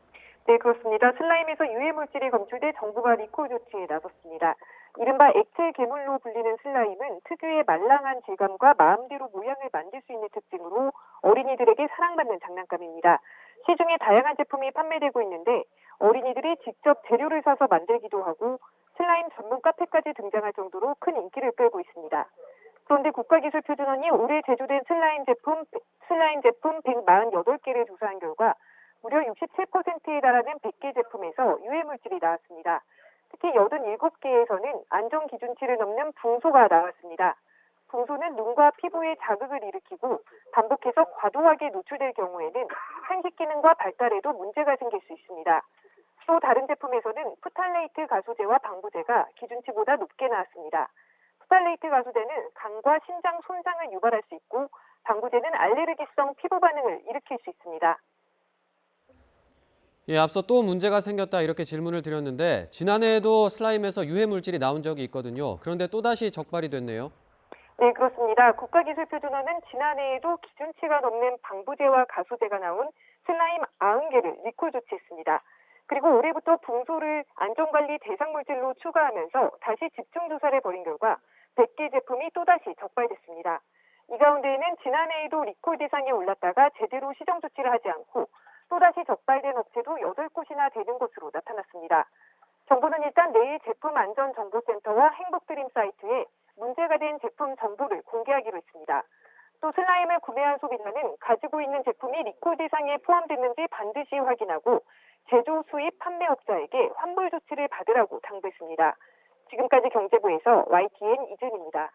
네, 그렇습니다. 슬라임에서 유해 물질이 검출돼 정부가 리콜 조치에 나섰습니다. 이른바 액체 괴물로 불리는 슬라임은 특유의 말랑한 질감과 마음대로 모양을 만들 수 있는 특징으로 어린이들에게 사랑받는 장난감입니다. 시중에 다양한 제품이 판매되고 있는데 어린이들이 직접 재료를 사서 만들기도 하고 슬라임 전문 카페까지 등장할 정도로 큰 인기를 끌고 있습니다. 그런데 국가기술표준원이 올해 제조된 슬라임 제품 148개를 조사한 결과 무려 67%에 달하는 100개 제품에서 유해물질이 나왔습니다. 특히 87개에서는 안전기준치를 넘는 붕소가 나왔습니다. 붕소는 눈과 피부에 자극을 일으키고 반복해서 과도하게 노출될 경우에는 한식 기능과 발달에도 문제가 생길 수 있습니다. 또 다른 제품에서는 프탈레이트 가소제와 방부제가 기준치보다 높게 나왔습니다. 프탈레이트 가소제는 간과 신장 손상을 유발할 수 있고 방부제는 알레르기성 피부 반응을 일으킬 수 있습니다. 예, 앞서 또 문제가 생겼다 이렇게 질문을 드렸는데 지난해에도 슬라임에서 유해 물질이 나온 적이 있거든요. 그런데 또다시 적발이 됐네요. 네, 그렇습니다. 국가기술표준원은 지난해에도 기준치가 넘는 방부제와 가소제가 나온 슬라임 90개를 리콜 조치했습니다. 그리고 올해부터 붕소를 안전관리 대상물질로 추가하면서 다시 집중조사를 벌인 결과 100개 제품이 또다시 적발됐습니다. 이 가운데에는 지난해에도 리콜 대상에 올랐다가 제대로 시정 조치를 하지 않고 또다시 적발된 업체도 8곳이나 되는 것으로 나타났습니다. 정부는 일단 내일 제품안전정보센터와 행복드림 사이트에 문제가 된 제품 정보를 공개하기로 했습니다. 또 슬라임을 구매한 소비자는 가지고 있는 제품이 리콜 대상에 포함됐는지 반드시 확인하고 제조, 수입, 판매업자에게 환불 조치를 받으라고 당부했습니다. 지금까지 경제부에서 YTN 이준입니다.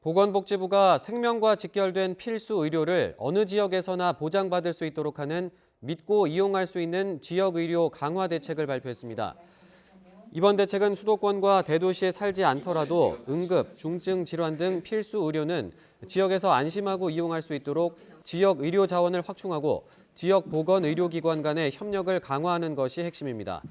보건복지부가 생명과 직결된 필수 의료를 어느 지역에서나 보장받을 수 있도록 하는 믿고 이용할 수 있는 지역의료 강화 대책을 발표했습니다. 이번 대책은 수도권과 대도시에 살지 않더라도 응급, 중증 질환 등 필수 의료는 지역에서 안심하고 이용할 수 있도록 지역 의료 자원을 확충하고 지역 보건의료기관 간의 협력을 강화하는 것이 핵심입니다.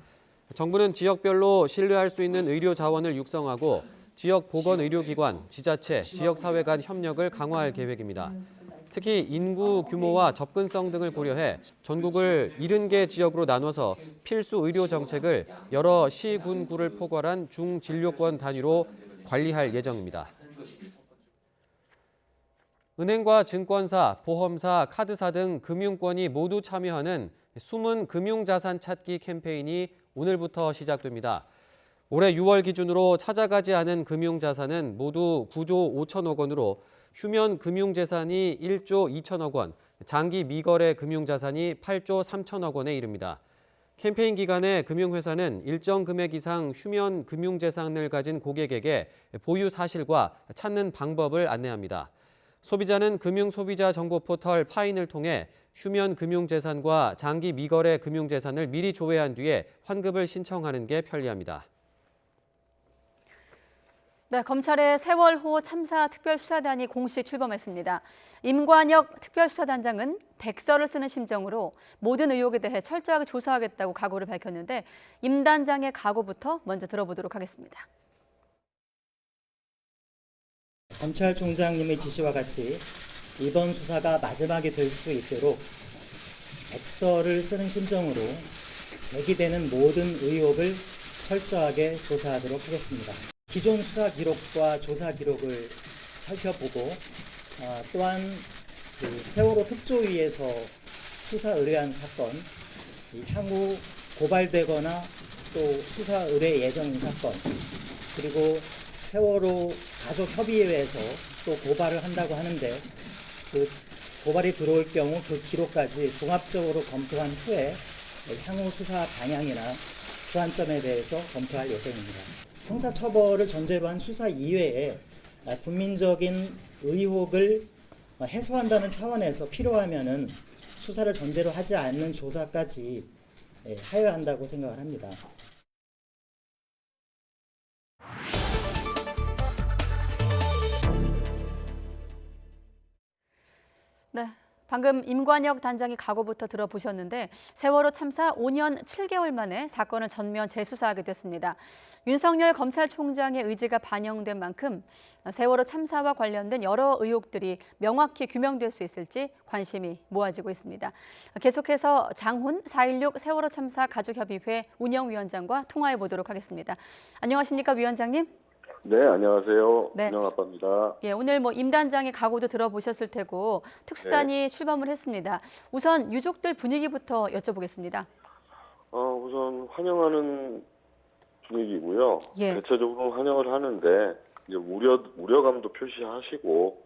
정부는 지역별로 신뢰할 수 있는 의료 자원을 육성하고 지역 보건의료기관, 지자체, 지역사회 간 협력을 강화할 계획입니다. 특히 인구 규모와 접근성 등을 고려해 전국을 70개 지역으로 나눠서 필수 의료 정책을 여러 시, 군, 구를 포괄한 중진료권 단위로 관리할 예정입니다. 은행과 증권사, 보험사, 카드사 등 금융권이 모두 참여하는 숨은 금융자산 찾기 캠페인이 오늘부터 시작됩니다. 올해 6월 기준으로 찾아가지 않은 금융자산은 모두 9조 5천억 원으로 휴면 금융재산이 1조 2천억 원, 장기 미거래 금융자산이 8조 3천억 원에 이릅니다. 캠페인 기간에 금융회사는 일정 금액 이상 휴면 금융재산을 가진 고객에게 보유 사실과 찾는 방법을 안내합니다. 소비자는 금융소비자 정보 포털 파인을 통해 휴면 금융재산과 장기 미거래 금융재산을 미리 조회한 뒤에 환급을 신청하는 게 편리합니다. 네, 검찰의 세월호 참사 특별수사단이 공식 출범했습니다. 임관혁 특별수사단장은 백서를 쓰는 심정으로 모든 의혹에 대해 철저하게 조사하겠다고 각오를 밝혔는데 임 단장의 각오부터 먼저 들어보도록 하겠습니다. 검찰총장님의 지시와 같이 이번 수사가 마지막이 될 수 있도록 백서를 쓰는 심정으로 제기되는 모든 의혹을 철저하게 조사하도록 하겠습니다. 기존 수사 기록과 조사 기록을 살펴보고 또한 세월호 특조위에서 수사 의뢰한 사건, 향후 고발되거나 또 수사 의뢰 예정인 사건, 그리고 세월호 가족협의회에서 또 고발을 한다고 하는데 그 고발이 들어올 경우 그 기록까지 종합적으로 검토한 후에 향후 수사 방향이나 주안점에 대해서 검토할 예정입니다. 형사처벌을 전제로 한 수사 이외에 국민적인 의혹을 해소한다는 차원에서 필요하면은 수사를 전제로 하지 않는 조사까지 하여야 한다고 생각을 합니다. 네, 방금 임관혁 단장의 각오부터 들어보셨는데 세월호 참사 5년 7개월 만에 사건을 전면 재수사하게 됐습니다. 윤석열 검찰총장의 의지가 반영된 만큼 세월호 참사와 관련된 여러 의혹들이 명확히 규명될 수 있을지 관심이 모아지고 있습니다. 계속해서 장훈 4.16 세월호 참사 가족협의회 운영위원장과 통화해 보도록 하겠습니다. 안녕하십니까, 위원장님? 네, 안녕하세요. 네. 준영 아빠입니다. 예, 오늘 뭐 임 단장의 각오도 들어보셨을 테고 특수단이 출범을 했습니다. 우선 유족들 분위기부터 여쭤보겠습니다. 우선 환영하는 분위기고요. 예. 대체적으로 환영을 하는데 이제 우려감도 표시하시고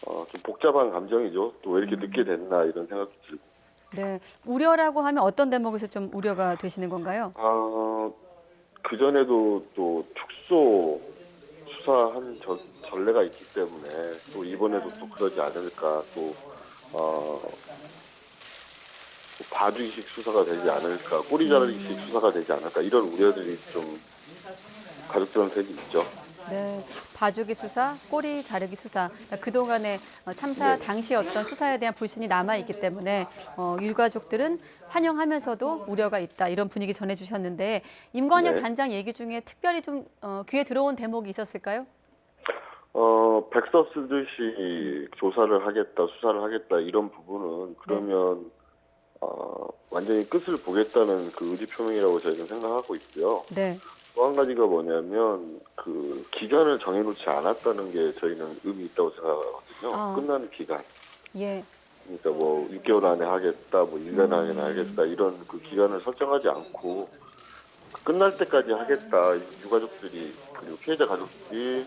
좀 복잡한 감정이죠. 또 왜 이렇게 늦게 됐나 이런 생각도 들고. 네, 우려라고 하면 어떤 대목에서 좀 우려가 되시는 건가요? 그 전에도 또 축소 수사한 전례가 있기 때문에 또 이번에도 또 그러지 않을까 또 봐주기식 수사가 되지 않을까 꼬리자르기식 수사가 되지 않을까 이런 우려들이 좀 가족들한테 있죠. 네, 봐주기 수사, 꼬리 자르기 수사. 그동안의 참사 당시 어떤 수사에 대한 불신이 남아있기 때문에 유가족들은 환영하면서도 우려가 있다. 이런 분위기 전해주셨는데 임관영 네. 단장 얘기 중에 특별히 좀 귀에 들어온 대목이 있었을까요? 백서 쓰듯이 조사를 하겠다, 수사를 하겠다 이런 부분은 그러면 완전히 끝을 보겠다는 그 의지 표명이라고 저희는 생각하고 있고요. 네. 또 한 가지가 뭐냐면 그 기간을 정해놓지 않았다는 게 저희는 의미 있다고 생각하거든요. 끝나는 기간. 예. 그러니까 뭐 6개월 안에 하겠다, 뭐 1년 안에 하겠다 이런 그 기간을 설정하지 않고 끝날 때까지 하겠다. 유가족들이 그리고 피해자 가족들이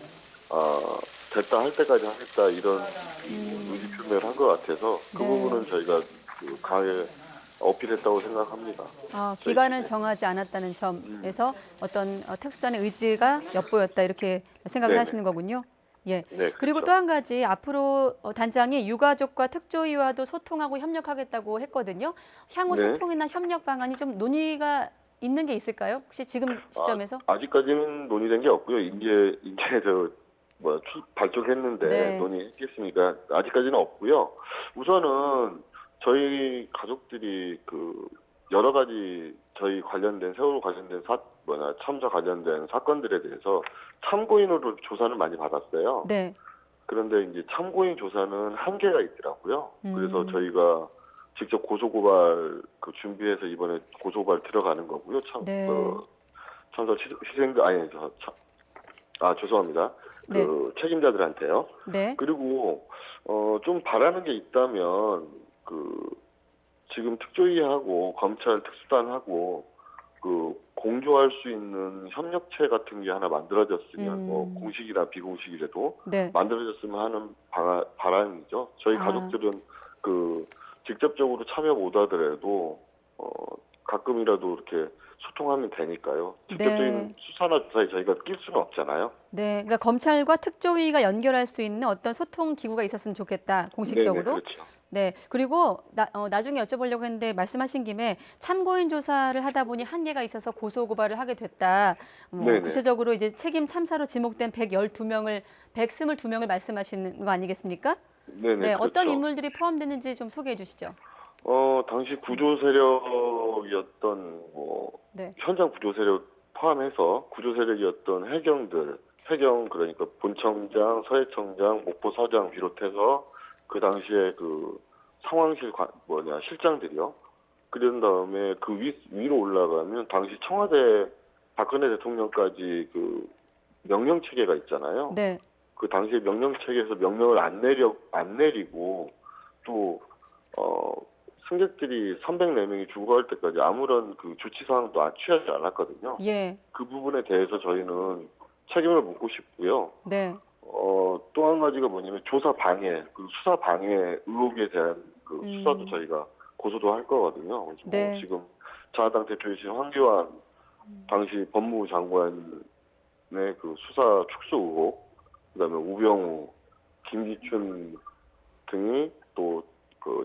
됐다 할 때까지 하겠다 이런 의지 표명을 한 것 같아서 그 부분은 저희가 그 강하게 어필했다고 생각합니다. 기간을 정하지 않았다는 점에서 어떤 특수단의 의지가 엿보였다 이렇게 생각을 네네. 하시는 거군요. 예. 네, 그리고 그렇죠. 또 한 가지 앞으로 단장이 유가족과 특조위와도 소통하고 협력하겠다고 했거든요. 향후 네. 소통이나 협력 방안이 좀 논의가 있는 게 있을까요? 혹시 지금 시점에서? 아직까지는 논의된 게 없고요. 이제 발족했는데 네. 논의했겠습니까? 아직까지는 없고요. 우선은 저희 가족들이 그 여러 가지 저희 관련된 세월호 관련된 참사 관련된 사건들에 대해서 참고인으로 조사는 많이 받았어요. 네. 그런데 이제 참고인 조사는 한계가 있더라고요. 그래서 저희가 직접 고소고발 준비해서 이번에 고소고발 들어가는 거고요. 네. 참사 희생자 죄송합니다. 네. 그 책임자들한테요. 네. 그리고 좀 바라는 게 있다면 지금 특조위하고 검찰 특수단하고 공조할 수 있는 협력체 같은 게 하나 만들어졌으면 뭐 공식이나 비공식이라도 네. 만들어졌으면 하는 바람이죠. 저희 가족들은 직접적으로 참여 못하더라도 가끔이라도 이렇게 소통하면 되니까요. 직접적인 수사나 조사에 저희가 낄 수는 없잖아요. 네, 그러니까 검찰과 특조위가 연결할 수 있는 어떤 소통 기구가 있었으면 좋겠다, 공식적으로. 네네, 그렇죠. 네, 그리고 나중에 여쭤보려고 했는데 말씀하신 김에 참고인 조사를 하다 보니 한계가 있어서 고소고발을 하게 됐다. 구체적으로 이제 책임 참사로 지목된 122명을 말씀하시는 거 아니겠습니까? 네네. 네, 그렇죠. 어떤 인물들이 포함됐는지 좀 소개해 주시죠. 당시 구조 세력이었던 네. 현장 구조 세력 포함해서 구조 세력이었던 해경 그러니까 본청장, 서해청장, 목포서장 비롯해서 그 당시에 상황실 실장들이요. 그런 다음에 그 위로 올라가면 당시 청와대 박근혜 대통령까지 명령 체계가 있잖아요. 네. 그 당시에 명령 체계에서 명령을 안 내리고 또 승객들이 304명이 죽어갈 때까지 아무런 조치 사항도 취하지 않았거든요. 예. 그 부분에 대해서 저희는 책임을 묻고 싶고요. 네. 또 한 가지가 뭐냐면 조사 방해, 수사 방해 의혹에 대한 수사도 저희가 고소도 할 거거든요. 그래서 네. 지금 자하당 대표이신 황교안 당시 법무부 장관의 수사 축소 의혹, 그다음에 우병우, 김기춘 등이 또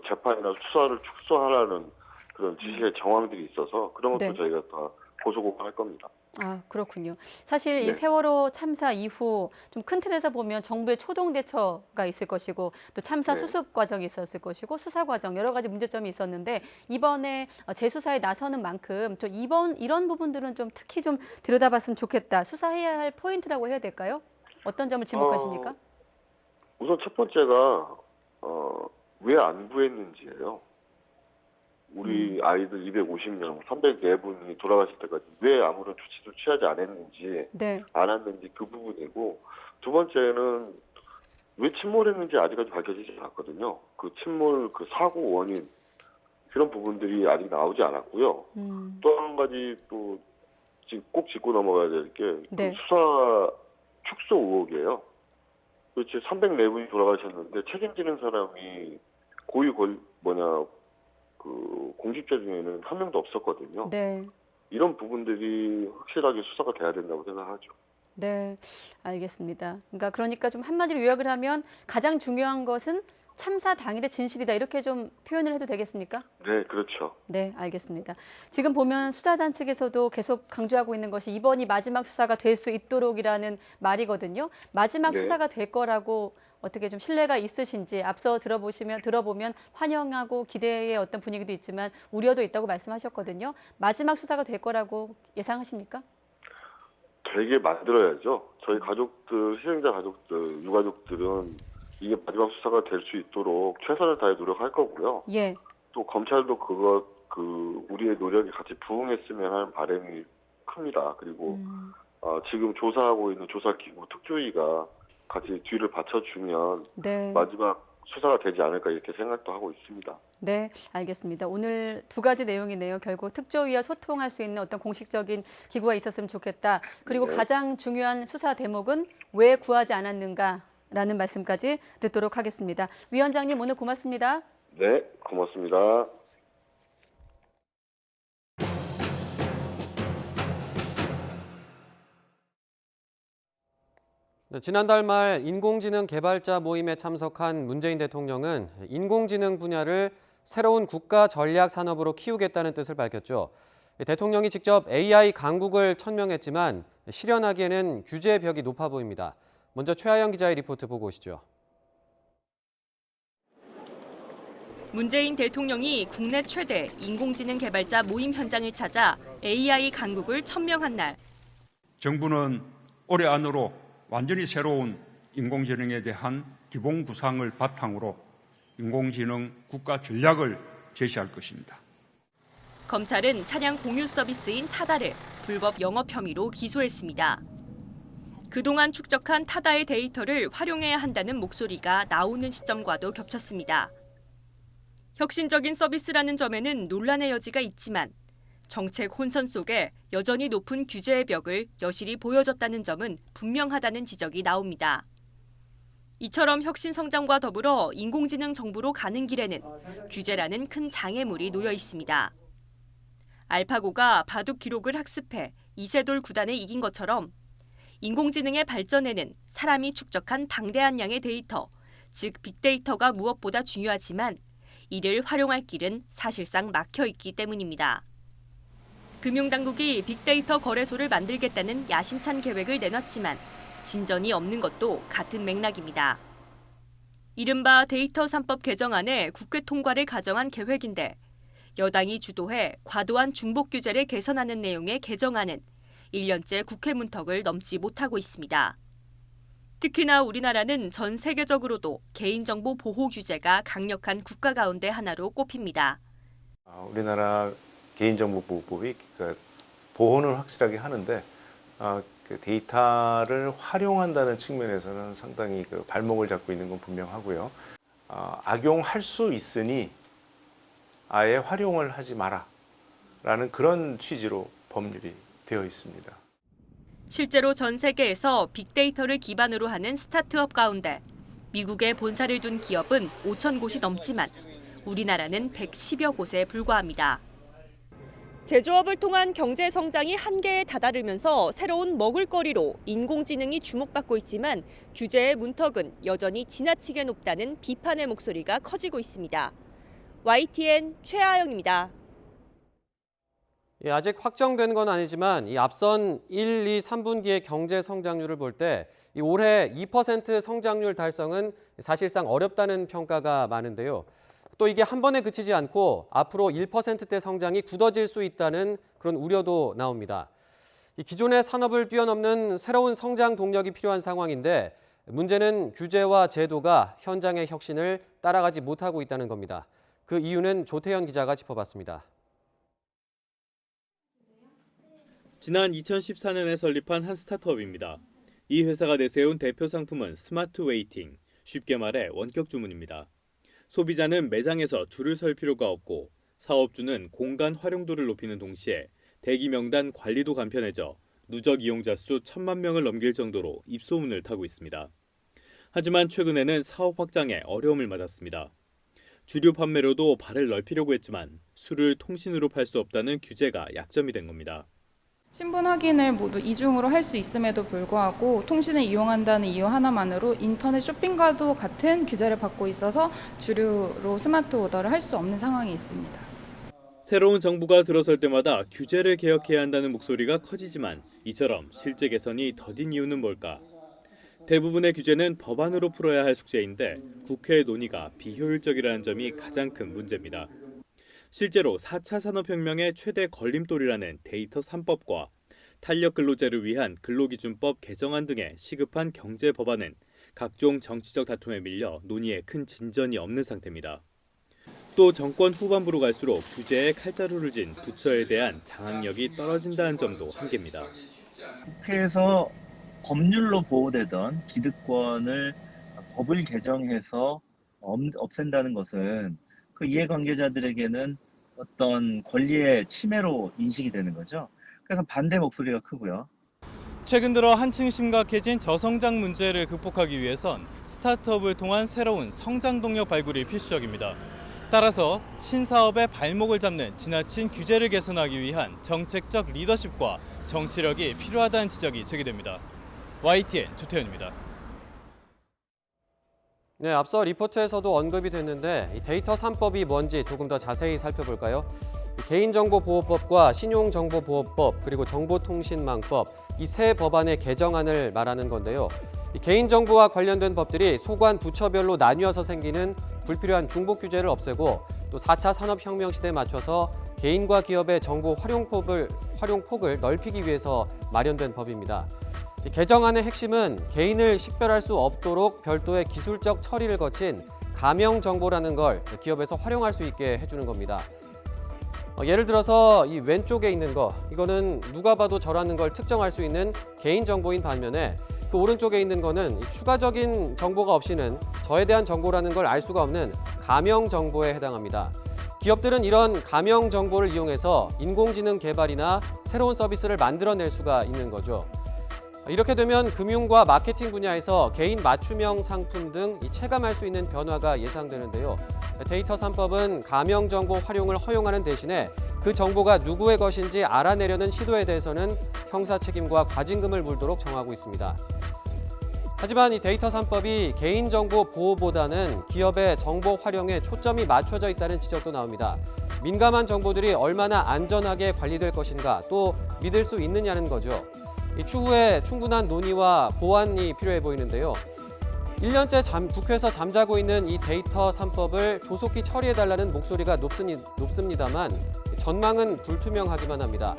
재판이나 수사를 축소하라는 그런 지시의 정황들이 있어서 그런 것도 네. 저희가 다 고소고발할 겁니다. 그렇군요. 사실 이 네. 세월호 참사 이후 좀 큰 틀에서 보면 정부의 초동 대처가 있을 것이고 또 참사 네. 수습 과정이 있었을 것이고 수사 과정 여러 가지 문제점이 있었는데 이번에 재수사에 나서는 만큼 좀 이런 부분들은 좀 특히 좀 들여다봤으면 좋겠다. 수사해야 할 포인트라고 해야 될까요? 어떤 점을 지목하십니까? 우선 첫 번째가 왜 안 구했는지예요. 우리 아이들 250명, 304분이 돌아가실 때까지 왜 아무런 조치도 취하지 않았는지, 네. 않았는지 그 부분이고, 두 번째는 왜 침몰했는지 아직까지 밝혀지지 않았거든요. 그 침몰, 그 사고 원인, 그런 부분들이 아직 나오지 않았고요. 또 한 가지 또 꼭 짚고 넘어가야 될 게 네. 수사 축소 의혹이에요. 그렇지, 304분이 돌아가셨는데 책임지는 사람이 그 공직자 중에는 한 명도 없었거든요. 네. 이런 부분들이 확실하게 수사가 돼야 된다고 생각하죠. 네, 알겠습니다. 그러니까 좀 한마디로 요약을 하면 가장 중요한 것은 참사 당일의 진실이다 이렇게 좀 표현을 해도 되겠습니까? 네, 그렇죠. 네, 알겠습니다. 지금 보면 수사단 측에서도 계속 강조하고 있는 것이 이번이 마지막 수사가 될 수 있도록이라는 말이거든요. 마지막 네. 수사가 될 거라고 어떻게 좀 신뢰가 있으신지 앞서 들어보면 환영하고 기대의 어떤 분위기도 있지만 우려도 있다고 말씀하셨거든요. 마지막 수사가 될 거라고 예상하십니까? 되게 만들어야죠. 저희 가족들, 희생자 가족들, 유가족들은 이게 마지막 수사가 될 수 있도록 최선을 다해 노력할 거고요. 예. 또 검찰도 우리의 노력이 같이 부응했으면 하는 바람이 큽니다. 그리고 지금 조사하고 있는 조사기구 특조위가 같이 뒤를 받쳐주면 네. 마지막 수사가 되지 않을까 이렇게 생각도 하고 있습니다. 네, 알겠습니다. 오늘 두 가지 내용이네요. 결국 특조위와 소통할 수 있는 어떤 공식적인 기구가 있었으면 좋겠다. 그리고 네. 가장 중요한 수사 대목은 왜 구하지 않았는가라는 말씀까지 듣도록 하겠습니다. 위원장님 오늘 고맙습니다. 네, 고맙습니다. 네, 지난달 말 인공지능 개발자 모임에 참석한 문재인 대통령은 인공지능 분야를 새로운 국가 전략 산업으로 키우겠다는 뜻을 밝혔죠. 대통령이 직접 AI 강국을 천명했지만 실현하기에는 규제 벽이 높아 보입니다. 먼저 최하영 기자의 리포트 보고 오시죠. 문재인 대통령이 국내 최대 인공지능 개발자 모임 현장을 찾아 AI 강국을 천명한 날. 정부는 올해 안으로 완전히 새로운 인공지능에 대한 기본 구상을 바탕으로 인공지능 국가 전략을 제시할 것입니다. 검찰은 차량 공유 서비스인 타다를 불법 영업 혐의로 기소했습니다. 그동안 축적한 타다의 데이터를 활용해야 한다는 목소리가 나오는 시점과도 겹쳤습니다. 혁신적인 서비스라는 점에는 논란의 여지가 있지만 정책 혼선 속에 여전히 높은 규제의 벽을 여실히 보여줬다는 점은 분명하다는 지적이 나옵니다. 이처럼 혁신 성장과 더불어 인공지능 정부로 가는 길에는 규제라는 큰 장애물이 놓여 있습니다. 알파고가 바둑 기록을 학습해 이세돌 구단에 이긴 것처럼 인공지능의 발전에는 사람이 축적한 방대한 양의 데이터, 즉 빅데이터가 무엇보다 중요하지만 이를 활용할 길은 사실상 막혀 있기 때문입니다. 금융당국이 빅데이터 거래소를 만들겠다는 야심찬 계획을 내놨지만 진전이 없는 것도 같은 맥락입니다. 이른바 데이터 3법 개정안에 국회 통과를 가정한 계획인데 여당이 주도해 과도한 중복 규제를 개선하는 내용의 개정안은 1년째 국회 문턱을 넘지 못하고 있습니다. 특히나 우리나라는 전 세계적으로도 개인정보 보호 규제가 강력한 국가 가운데 하나로 꼽힙니다. 우리나라 개인정보보호법이 보호는 확실하게 하는데 그 데이터를 활용한다는 측면에서는 상당히 발목을 잡고 있는 건 분명하고요. 악용할 수 있으니 아예 활용을 하지 마라라는 그런 취지로 법률이 되어 있습니다. 실제로 전 세계에서 빅데이터를 기반으로 하는 스타트업 가운데 미국에 본사를 둔 기업은 5천 곳이 넘지만 우리나라는 110여 곳에 불과합니다. 제조업을 통한 경제 성장이 한계에 다다르면서 새로운 먹을거리로 인공지능이 주목받고 있지만 규제의 문턱은 여전히 지나치게 높다는 비판의 목소리가 커지고 있습니다. YTN 최하영입니다. 예, 아직 확정된 건 아니지만 이 앞선 1, 2, 3분기의 경제 성장률을 볼 때 올해 2% 성장률 달성은 사실상 어렵다는 평가가 많은데요. 또 이게 한 번에 그치지 않고 앞으로 1%대 성장이 굳어질 수 있다는 그런 우려도 나옵니다. 이 기존의 산업을 뛰어넘는 새로운 성장 동력이 필요한 상황인데 문제는 규제와 제도가 현장의 혁신을 따라가지 못하고 있다는 겁니다. 그 이유는 조태현 기자가 짚어봤습니다. 지난 2014년에 설립한 한 스타트업입니다. 이 회사가 내세운 대표 상품은 스마트 웨이팅, 쉽게 말해 원격 주문입니다. 소비자는 매장에서 줄을 설 필요가 없고 사업주는 공간 활용도를 높이는 동시에 대기 명단 관리도 간편해져 누적 이용자 수 1,000만 명을 넘길 정도로 입소문을 타고 있습니다. 하지만 최근에는 사업 확장에 어려움을 맞았습니다. 주류 판매로도 발을 넓히려고 했지만 술을 통신으로 팔 수 없다는 규제가 약점이 된 겁니다. 신분 확인을 모두 이중으로 할 수 있음에도 불구하고 통신을 이용한다는 이유 하나만으로 인터넷 쇼핑과도 같은 규제를 받고 있어서 주류로 스마트 오더를 할 수 없는 상황이 있습니다. 새로운 정부가 들어설 때마다 규제를 개혁해야 한다는 목소리가 커지지만 이처럼 실제 개선이 더딘 이유는 뭘까? 대부분의 규제는 법안으로 풀어야 할 숙제인데 국회 논의가 비효율적이라는 점이 가장 큰 문제입니다. 실제로 4차 산업혁명의 최대 걸림돌이라는 데이터 3법과 탄력 근로제를 위한 근로기준법 개정안 등의 시급한 경제 법안은 각종 정치적 다툼에 밀려 논의에 큰 진전이 없는 상태입니다. 또 정권 후반부로 갈수록 규제에 칼자루를 진 부처에 대한 장악력이 떨어진다는 점도 한계입니다. 국회에서 법률로 보호되던 기득권을 법을 개정해서 없앤다는 것은 그 이해관계자들에게는 어떤 권리의 침해로 인식이 되는 거죠. 그래서 반대 목소리가 크고요. 최근 들어 한층 심각해진 저성장 문제를 극복하기 위해선 스타트업을 통한 새로운 성장 동력 발굴이 필수적입니다. 따라서 신사업의 발목을 잡는 지나친 규제를 개선하기 위한 정책적 리더십과 정치력이 필요하다는 지적이 제기됩니다. YTN 조태현입니다. 네, 앞서 리포트에서도 언급이 됐는데 이 데이터 3법이 뭔지 조금 더 자세히 살펴볼까요? 개인정보보호법과 신용정보보호법 그리고 정보통신망법 이 세 법안의 개정안을 말하는 건데요. 이 개인정보와 관련된 법들이 소관 부처별로 나뉘어서 생기는 불필요한 중복 규제를 없애고 또 4차 산업혁명 시대에 맞춰서 개인과 기업의 정보 활용폭을 넓히기 위해서 마련된 법입니다. 이 개정안의 핵심은 개인을 식별할 수 없도록 별도의 기술적 처리를 거친 가명 정보라는 걸 기업에서 활용할 수 있게 해주는 겁니다. 예를 들어서 이 왼쪽에 있는 거, 이거는 누가 봐도 저라는 걸 특정할 수 있는 개인 정보인 반면에 그 오른쪽에 있는 거는 추가적인 정보가 없이는 저에 대한 정보라는 걸 알 수가 없는 가명 정보에 해당합니다. 기업들은 이런 가명 정보를 이용해서 인공지능 개발이나 새로운 서비스를 만들어낼 수가 있는 거죠. 이렇게 되면 금융과 마케팅 분야에서 개인 맞춤형 상품 등 체감할 수 있는 변화가 예상되는데요. 데이터 3법은 가명 정보 활용을 허용하는 대신에 그 정보가 누구의 것인지 알아내려는 시도에 대해서는 형사 책임과 과징금을 물도록 정하고 있습니다. 하지만 이 데이터 3법이 개인정보 보호보다는 기업의 정보 활용에 초점이 맞춰져 있다는 지적도 나옵니다. 민감한 정보들이 얼마나 안전하게 관리될 것인가, 또 믿을 수 있느냐는 거죠. 추후에 충분한 논의와 보완이 필요해 보이는데요. 1년째 국회에서 잠자고 있는 이 데이터 3법을 조속히 처리해달라는 목소리가 높습니다만 전망은 불투명하기만 합니다.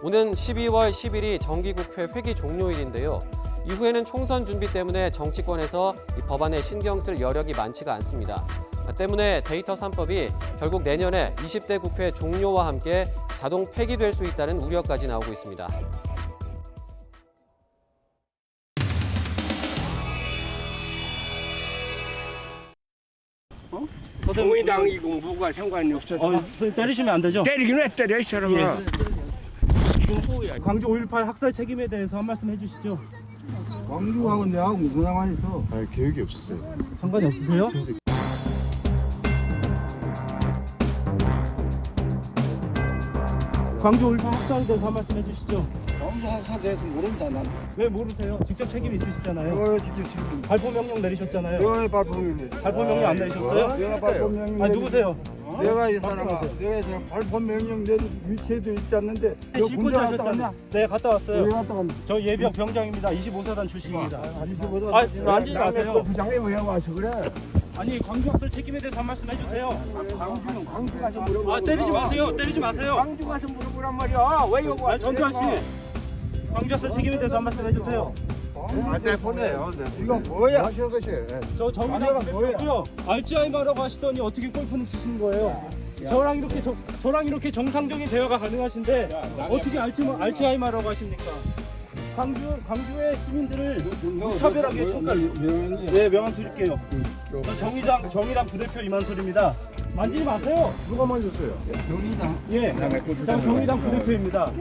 오는 12월 10일이 정기국회 회기 종료일인데요. 이후에는 총선 준비 때문에 정치권에서 이 법안에 신경 쓸 여력이 많지가 않습니다. 때문에 데이터 3법이 결국 내년에 20대 국회 종료와 함께 자동 폐기될 수 있다는 우려까지 나오고 있습니다. 정의당이고 뭐가 상관이 없어서. 선생님 때리시면 안 되죠? 때리긴 왜 때려 이 사람아. 광주 5.18 학살 책임에 대해서 한 말씀 해주시죠. 광주하고 내하고 무슨 상관이 있어? 계획이 없었어요. 상관이 없으세요? 광주 5.18 학살에 대해서 한 말씀 해주시죠. 광주 학살에 대해서 모른다 난. 왜 모르세요? 직접 책임 있으시잖아요. 직접 책임. 발포 명령 내리셨잖아요. 왜 발포 명령? 발포 명령 안 내리셨어요? 내가 발포 명령. 아니 누구세요? 내가 이 사람아. 내가 지금 발포 명령 내린 위치에도 있지 않는데. 너 군대 갔다 왔냐? 네, 갔다 왔어요. 왜 갔다 왔냐? 저 예비역 병장입니다. 25사단 출신입니다. 25사단. 앉지 마세요. 부장님 왜 와서 그래? 아니 광주 학살 책임에 대해서 한 말씀 해주세요. 광주는 광주 가서 물어보고. 아 때리지 마세요. 때리지 마세요. 광주 가서 물어보란 말이야. 왜 여기 왔어? 전두환 씨, 광주 학살 책임에 대해서 한 말씀 해주세요. 보내요. 이건 뭐야 하시는 것이? 저 정의당 대표고요. 알츠하이머라고 하시더니 어떻게 골프는 치시는 거예요? 저랑 이렇게 정상적인 대화가 가능하신데 어떻게 알츠하이머라고 하십니까? 광주의 시민들을 무차별하게 네, 명함 드릴게요. 저 정의당 부대표 이만솔입니다. 만지지 마세요. 누가 만졌어요? 정의당. 예, 저 정의당 부대표입니다.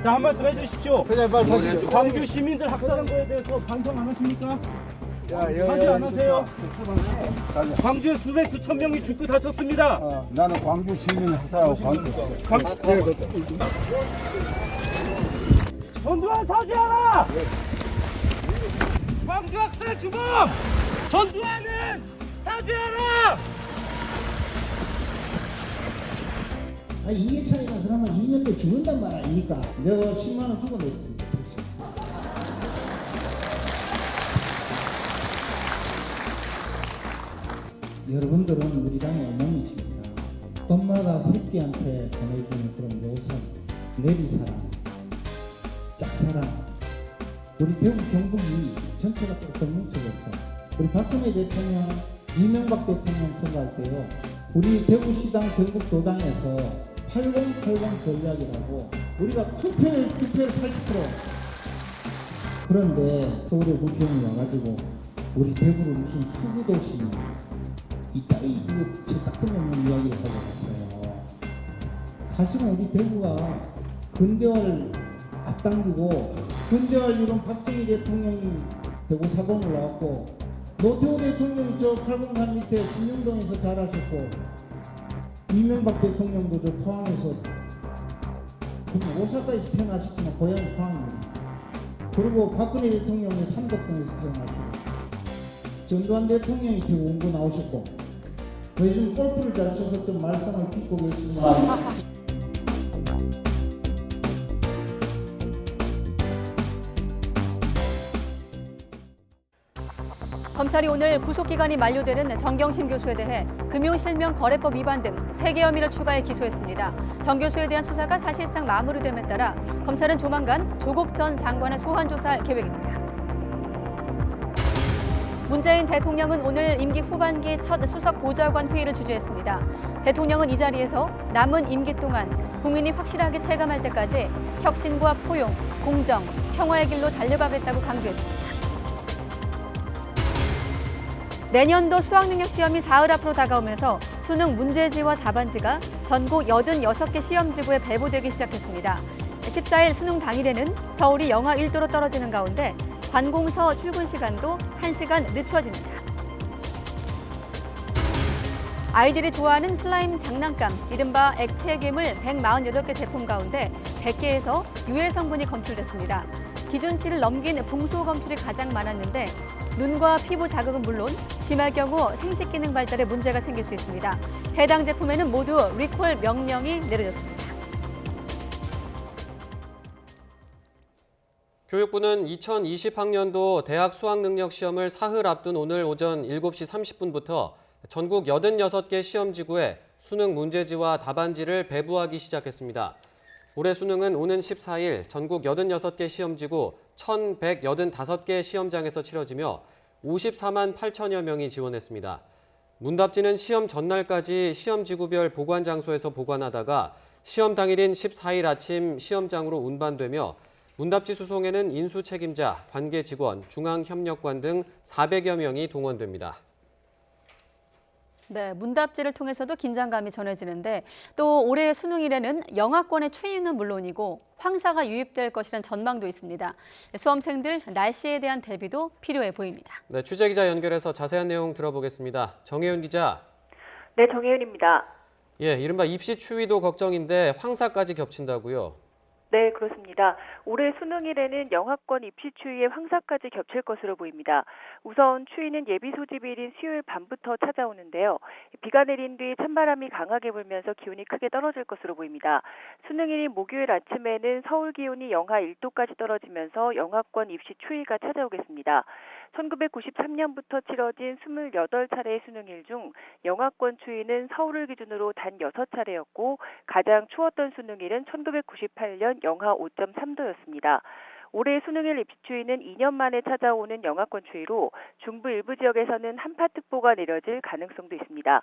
자, 한 말씀 해주십시오. 광주 시민들 학살한 거에 대해서 반성 안 하십니까? 하지 안 하세요? 광주에 수천 명이 죽고 다쳤습니다. 나는 광주 시민 학살하고 전두환 사죄하라! 광주 학살 주범! 전두환은 사죄하라! 이해찬이가 그러면 2년 때 죽는단 말 아닙니까? 내가 10만 원 주고 냈습니다. 여러분들은 우리 당의 어머니십니다. 엄마가 새끼한테 보내주는 그런 요선, 내리사랑, 짝사랑, 우리 대구 경북이 전체가 또 뭉쳐져서 우리 박근혜 대통령, 이명박 대통령 선거할 때요, 우리 대구시당 경북도당에서 8080 전략이라고 우리가 투표율 80%. 그런데 서울에 국회의원이 와가지고 우리 대구를 무슨 수구도시 이따위 이거 딱정없는 이야기를 하고 갔어요. 사실은 우리 대구가 근대화를 앞당기고 근대화를 이룬 박정희 대통령이 대구 사범을 나왔고 노태우 대통령이 저 803 밑에 신영동에서 자라셨고 이명박 대통령도 저 포항에서 그냥 오사카에서 태어나셨지만 고향이 포항입니다. 그리고 박근혜 대통령이 삼덕동에서 태어나시고 전두환 대통령이 대구 원고 나오셨고 요즘 골프를 잘 쳐서 좀 말썽을 빚고 계시지만 검찰이 오늘 구속기간이 만료되는 정경심 교수에 대해 금융실명거래법 위반 등 3개 혐의를 추가해 기소했습니다. 정 교수에 대한 수사가 사실상 마무리됨에 따라 검찰은 조만간 조국 전 장관을 소환 조사할 계획입니다. 문재인 대통령은 오늘 임기 후반기 첫 수석 보좌관 회의를 주재했습니다. 대통령은 이 자리에서 남은 임기 동안 국민이 확실하게 체감할 때까지 혁신과 포용, 공정, 평화의 길로 달려가겠다고 강조했습니다. 내년도 수학능력 시험이 사흘 앞으로 다가오면서 수능 문제지와 답안지가 전국 86개 시험지구에 배부되기 시작했습니다. 14일 수능 당일에는 서울이 영하 1도로 떨어지는 가운데 관공서 출근 시간도 1시간 늦춰집니다. 아이들이 좋아하는 슬라임 장난감, 이른바 액체 괴물 148개 제품 가운데 100개에서 유해 성분이 검출됐습니다. 기준치를 넘긴 풍소 검출이 가장 많았는데 눈과 피부 자극은 물론 심할 경우 생식 기능 발달에 문제가 생길 수 있습니다. 해당 제품에는 모두 리콜 명령이 내려졌습니다. 교육부는 2020학년도 대학 수학능력 시험을 사흘 앞둔 오늘 오전 7시 30분부터 전국 86개 시험지구에 수능 문제지와 답안지를 배부하기 시작했습니다. 올해 수능은 오는 14일 전국 86개 시험지구 1,185개 시험장에서 치러지며 54만 8천여 명이 지원했습니다. 문답지는 시험 전날까지 시험지구별 보관 장소에서 보관하다가 시험 당일인 14일 아침 시험장으로 운반되며 문답지 수송에는 인수 책임자, 관계 직원, 중앙협력관 등 400여 명이 동원됩니다. 네, 문답지를 통해서도 긴장감이 전해지는데 또 올해 수능일에는 영하권의 추위는 물론이고 황사가 유입될 것이라는 전망도 있습니다. 수험생들 날씨에 대한 대비도 필요해 보입니다. 네, 취재기자 연결해서 자세한 내용 들어보겠습니다. 정혜윤 기자. 네, 정혜윤입니다. 예, 이른바 입시 추위도 걱정인데 황사까지 겹친다고요? 네, 그렇습니다. 올해 수능일에는 영하권 입시 추위에 황사까지 겹칠 것으로 보입니다. 우선 추위는 예비 소집일인 수요일 밤부터 찾아오는데요. 비가 내린 뒤 찬바람이 강하게 불면서 기온이 크게 떨어질 것으로 보입니다. 수능일인 목요일 아침에는 서울 기온이 영하 1도까지 떨어지면서 영하권 입시 추위가 찾아오겠습니다. 1993년부터 치러진 28차례의 수능일 중 영하권 추위는 서울을 기준으로 단 6차례였고 가장 추웠던 수능일은 1998년 영하 5.3도였습니다. 올해 수능일 입시추위는 2년 만에 찾아오는 영하권 추위로 중부 일부 지역에서는 한파특보가 내려질 가능성도 있습니다.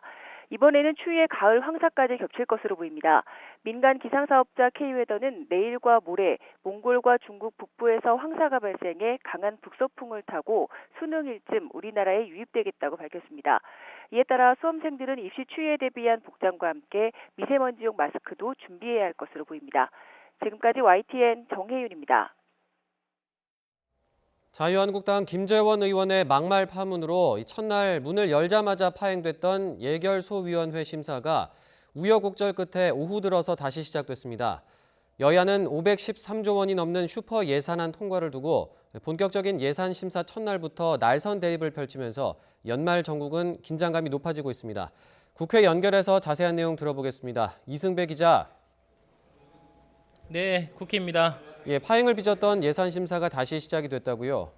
이번에는 추위에 가을 황사까지 겹칠 것으로 보입니다. 민간 기상사업자 K웨더는 내일과 모레 몽골과 중국 북부에서 황사가 발생해 강한 북서풍을 타고 수능일쯤 우리나라에 유입되겠다고 밝혔습니다. 이에 따라 수험생들은 입시 추위에 대비한 복장과 함께 미세먼지용 마스크도 준비해야 할 것으로 보입니다. 지금까지 YTN 정혜윤입니다. 자유한국당 김재원 의원의 막말 파문으로 첫날 문을 열자마자 파행됐던 예결소위원회 심사가 우여곡절 끝에 오후 들어서 다시 시작됐습니다. 여야는 513조 원이 넘는 슈퍼 예산안 통과를 두고 본격적인 예산 심사 첫날부터 날선 대립을 펼치면서 연말 전국은 긴장감이 높아지고 있습니다. 국회 연결해서 자세한 내용 들어보겠습니다. 이승배 기자. 네, 국회입니다. 예, 파행을 빚었던 예산 심사가 다시 시작이 됐다고요?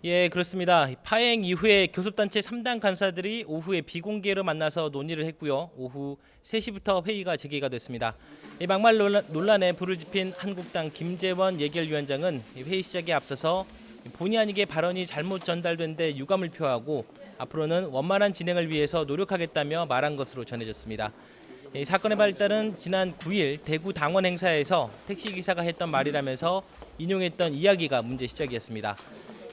예, 그렇습니다. 파행 이후에 교섭단체 3당 간사들이 오후에 비공개로 만나서 논의를 했고요. 오후 3시부터 회의가 재개가 됐습니다. 이 막말 논란에 불을 지핀 한국당 김재원 예결위원장은 회의 시작에 앞서서 본의 아니게 발언이 잘못 전달된 데 유감을 표하고 앞으로는 원만한 진행을 위해서 노력하겠다며 말한 것으로 전해졌습니다. 이 사건의 발단은 지난 9일 대구 당원 행사에서 택시기사가 했던 말이라면서 인용했던 이야기가 문제 시작이었습니다.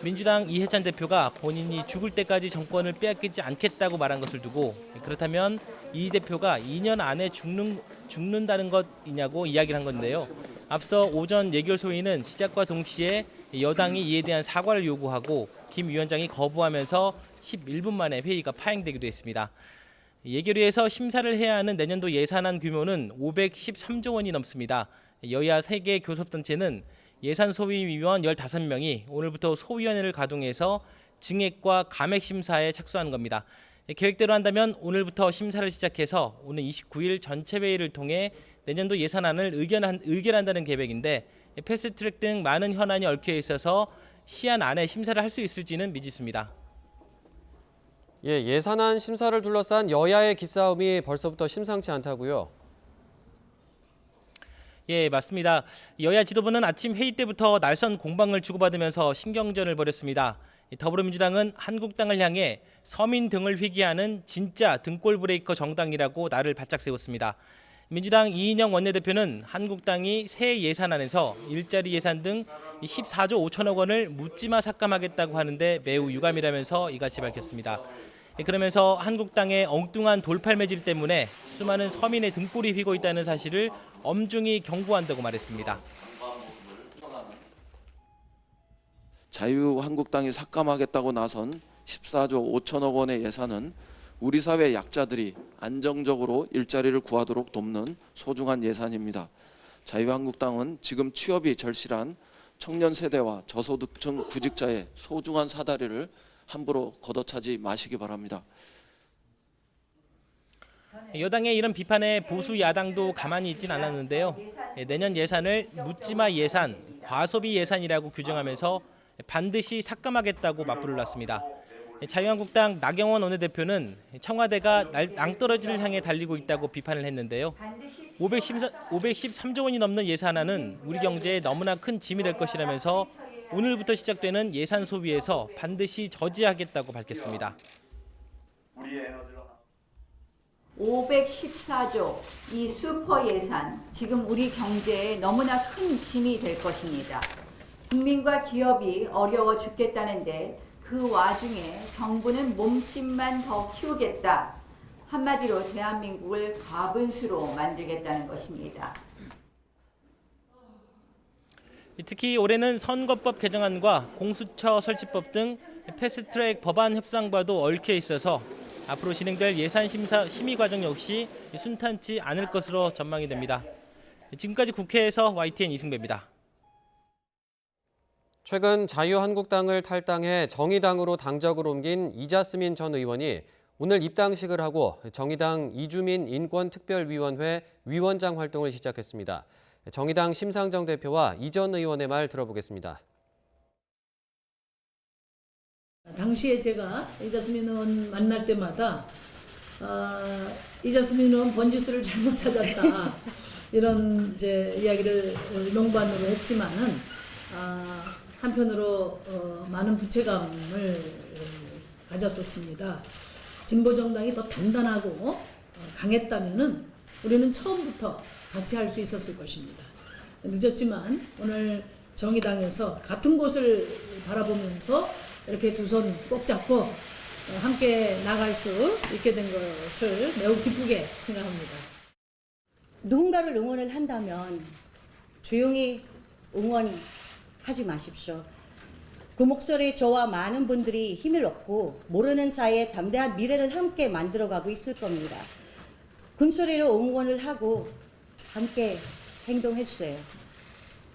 민주당 이해찬 대표가 본인이 죽을 때까지 정권을 빼앗기지 않겠다고 말한 것을 두고 그렇다면 이 대표가 2년 안에 죽는다는 것이냐고 이야기를 한 건데요. 앞서 오전 예결소위는 시작과 동시에 여당이 이에 대한 사과를 요구하고 김 위원장이 거부하면서 11분 만에 회의가 파행되기도 했습니다. 예결위에서 심사를 해야 하는 내년도 예산안 규모는 513조 원이 넘습니다. 여야 3개 교섭단체는 예산 소위위원 15명이 오늘부터 소위원회를 가동해서 증액과 감액 심사에 착수하는 겁니다. 계획대로 한다면 오늘부터 심사를 시작해서 오늘 29일 전체 회의를 통해 내년도 예산안을 의결한다는 계획인데 패스트트랙 등 많은 현안이 얽혀 있어서 시한 안에 심사를 할 수 있을지는 미지수입니다. 예, 예산안 심사를 둘러싼 여야의 기싸움이 벌써부터 심상치 않다고요? 예, 맞습니다. 여야 지도부는 아침 회의 때부터 날선 공방을 주고받으면서 신경전을 벌였습니다. 더불어민주당은 한국당을 향해 서민 등을 회귀하는 진짜 등골 브레이커 정당이라고 나를 바짝 세웠습니다. 민주당 이인영 원내대표는 한국당이 새 예산안에서 일자리 예산 등 14조 5천억 원을 묻지마 삭감하겠다고 하는데 매우 유감이라면서 이같이 밝혔습니다. 그러면서 한국당의 엉뚱한 돌팔매질 때문에 수많은 서민의 등골이 휘고 있다는 사실을 엄중히 경고한다고 말했습니다. 자유한국당이 삭감하겠다고 나선 14조 5천억 원의 예산은 우리 사회 약자들이 안정적으로 일자리를 구하도록 돕는 소중한 예산입니다. 자유한국당은 지금 취업이 절실한 청년 세대와 저소득층 구직자의 소중한 사다리를 함부로 걷어차지 마시기 바랍니다. 여당의 이런 비판에 보수 야당도 가만히 있진 않았는데요. 내년 예산을 묻지마 예산, 과소비 예산이라고 규정하면서 반드시 삭감하겠다고 맞불을 놨습니다. 자유한국당 나경원 원내대표는 청와대가 낭떠러지를 향해 달리고 있다고 비판을 했는데요. 513조 원이 넘는 예산안은 우리 경제에 너무나 큰 짐이 될 것이라면서 오늘부터 시작되는 예산 소위에서 반드시 저지하겠다고 밝혔습니다. 514조 이 슈퍼 예산 지금 우리 경제에 너무나 큰 짐이 될 것입니다. 국민과 기업이 어려워 죽겠다는데 그 와중에 정부는 몸집만 더 키우겠다. 한마디로 대한민국을 가분수로 만들겠다는 것입니다. 특히 올해는 선거법 개정안과 공수처 설치법 등 패스트트랙 법안 협상과도 얽혀 있어서 앞으로 진행될 예산 심사 심의 과정 역시 순탄치 않을 것으로 전망이 됩니다. 지금까지 국회에서 YTN 이승배입니다. 최근 자유한국당을 탈당해 정의당으로 당적을 옮긴 이자스민 전 의원이 오늘 입당식을 하고 정의당 이주민 인권특별위원회 위원장 활동을 시작했습니다. 정의당 심상정 대표와 이 전 의원의 말 들어보겠습니다. 당시에 제가 이자스민 의원 만날 때마다 이자스민 의원 번지수를 잘못 찾았다. 이런 이제 이야기를 명반으로 했지만은 한편으로 많은 부채감을 가졌었습니다. 진보 정당이 더 단단하고 강했다면은 우리는 처음부터 같이 할 수 있었을 것입니다. 늦었지만 오늘 정의당에서 같은 곳을 바라보면서 이렇게 두 손 꼭 잡고 함께 나갈 수 있게 된 것을 매우 기쁘게 생각합니다. 누군가를 응원을 한다면 조용히 응원하지 마십시오. 그 목소리에 저와 많은 분들이 힘을 얻고 모르는 사이에 담대한 미래를 함께 만들어가고 있을 겁니다. 큰 소리로 응원을 하고 함께 행동해 주세요.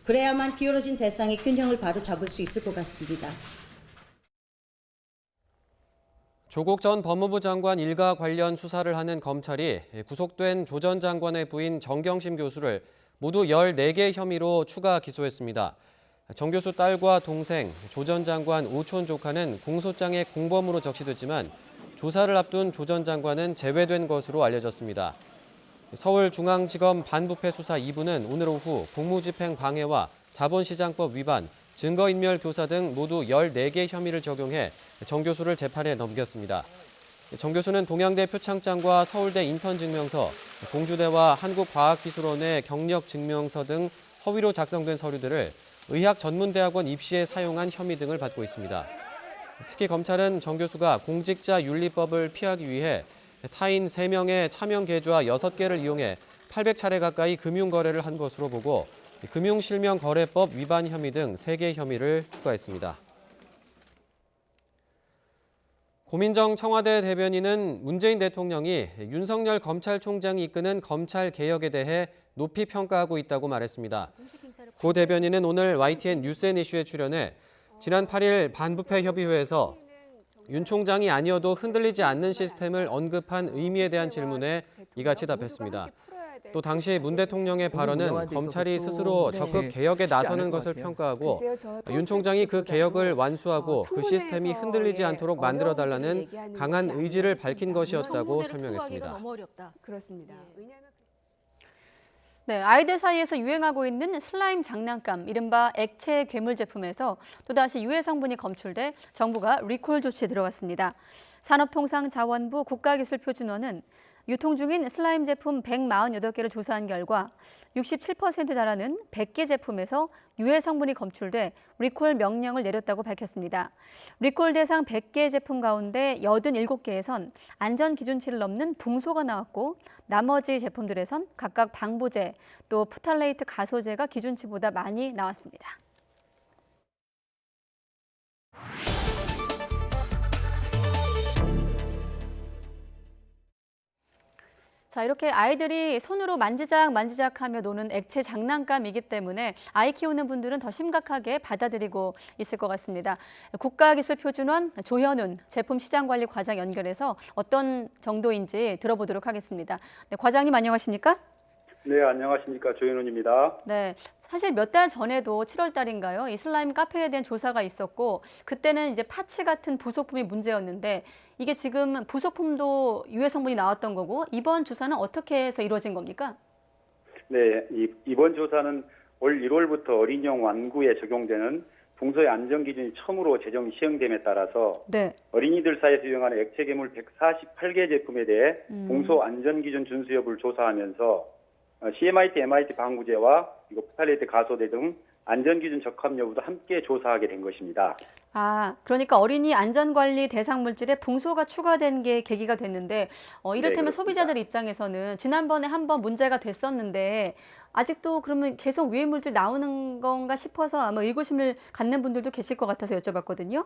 그래야만 기울어진 세상의 균형을 바로 잡을 수 있을 것 같습니다. 조국 전 법무부 장관 일가 관련 수사를 하는 검찰이 구속된 조 전 장관의 부인 정경심 교수를 모두 14개 혐의로 추가 기소했습니다. 정 교수 딸과 동생, 조 전 장관 오촌 조카는 공소장에 공범으로 적시됐지만 조사를 앞둔 조 전 장관은 제외된 것으로 알려졌습니다. 서울중앙지검 반부패 수사 2부는 오늘 오후 공무집행 방해와 자본시장법 위반, 증거인멸 교사 등 모두 14개 혐의를 적용해 정 교수를 재판에 넘겼습니다. 정 교수는 동양대 표창장과 서울대 인턴 증명서, 공주대와 한국과학기술원의 경력 증명서 등 허위로 작성된 서류들을 의학전문대학원 입시에 사용한 혐의 등을 받고 있습니다. 특히 검찰은 정 교수가 공직자윤리법을 피하기 위해 타인 3명의 차명 계좌 6개를 이용해 800차례 가까이 금융거래를 한 것으로 보고 금융실명거래법 위반 혐의 등 3개 혐의를 추가했습니다. 고민정 청와대 대변인은 문재인 대통령이 윤석열 검찰총장이 이끄는 검찰개혁에 대해 높이 평가하고 있다고 말했습니다. 고 대변인은 오늘 YTN 뉴스앤이슈에 출연해 지난 8일 반부패 협의회에서 윤 총장이 아니어도 흔들리지 않는 시스템을 언급한 의미에 대한 질문에 이같이 답했습니다. 또 당시 문 대통령의 발언은 검찰이 스스로 적극 개혁에 나서는 것을 평가하고 윤 총장이 그 개혁을 완수하고 그 시스템이 흔들리지 않도록 만들어달라는 강한 의지를 밝힌 것이었다고 설명했습니다. 그렇습니다. 네, 아이들 사이에서 유행하고 있는 슬라임 장난감, 이른바 액체 괴물 제품에서 또다시 유해 성분이 검출돼 정부가 리콜 조치에 들어갔습니다. 산업통상자원부 국가기술표준원은 유통 중인 슬라임 제품 148개를 조사한 결과 67%에 달하는 100개 제품에서 유해 성분이 검출돼 리콜 명령을 내렸다고 밝혔습니다. 리콜 대상 100개 제품 가운데 87개에선 안전 기준치를 넘는 붕소가 나왔고 나머지 제품들에선 각각 방부제, 또 프탈레이트 가소제가 기준치보다 많이 나왔습니다. 자, 이렇게 아이들이 손으로 만지작하며 노는 액체 장난감이기 때문에 아이 키우는 분들은 더 심각하게 받아들이고 있을 것 같습니다. 국가기술표준원 조현훈 제품시장관리과장 연결해서 어떤 정도인지 들어보도록 하겠습니다. 네, 과장님 안녕하십니까? 네, 안녕하십니까. 조현훈입니다. 네, 사실 몇 달 전에도 7월 달인가요? 이 슬라임 카페에 대한 조사가 있었고 그때는 이제 파츠 같은 부속품이 문제였는데 이게 지금 부속품도 유해 성분이 나왔던 거고 이번 조사는 어떻게 해서 이루어진 겁니까? 네, 이번 조사는 올 1월부터 어린이용玩具에 적용되는 붕소의 안전기준이 처음으로 제정 시행됨에 따라서 네. 어린이들 사이에서 유행하는 액체 괴물 148개 제품에 대해 붕소 안전기준 준수 여부를 조사하면서 CMIT, MIT 방부제와 프탈레이트 가소제 등 안전기준 적합 여부도 함께 조사하게 된 것입니다. 아, 그러니까 어린이 안전관리 대상 물질에 붕소가 추가된 게 계기가 됐는데 이를테면 네, 소비자들 입장에서는 지난번에 한번 문제가 됐었는데 아직도 그러면 계속 유해 물질 나오는 건가 싶어서 아마 의구심을 갖는 분들도 계실 것 같아서 여쭤봤거든요.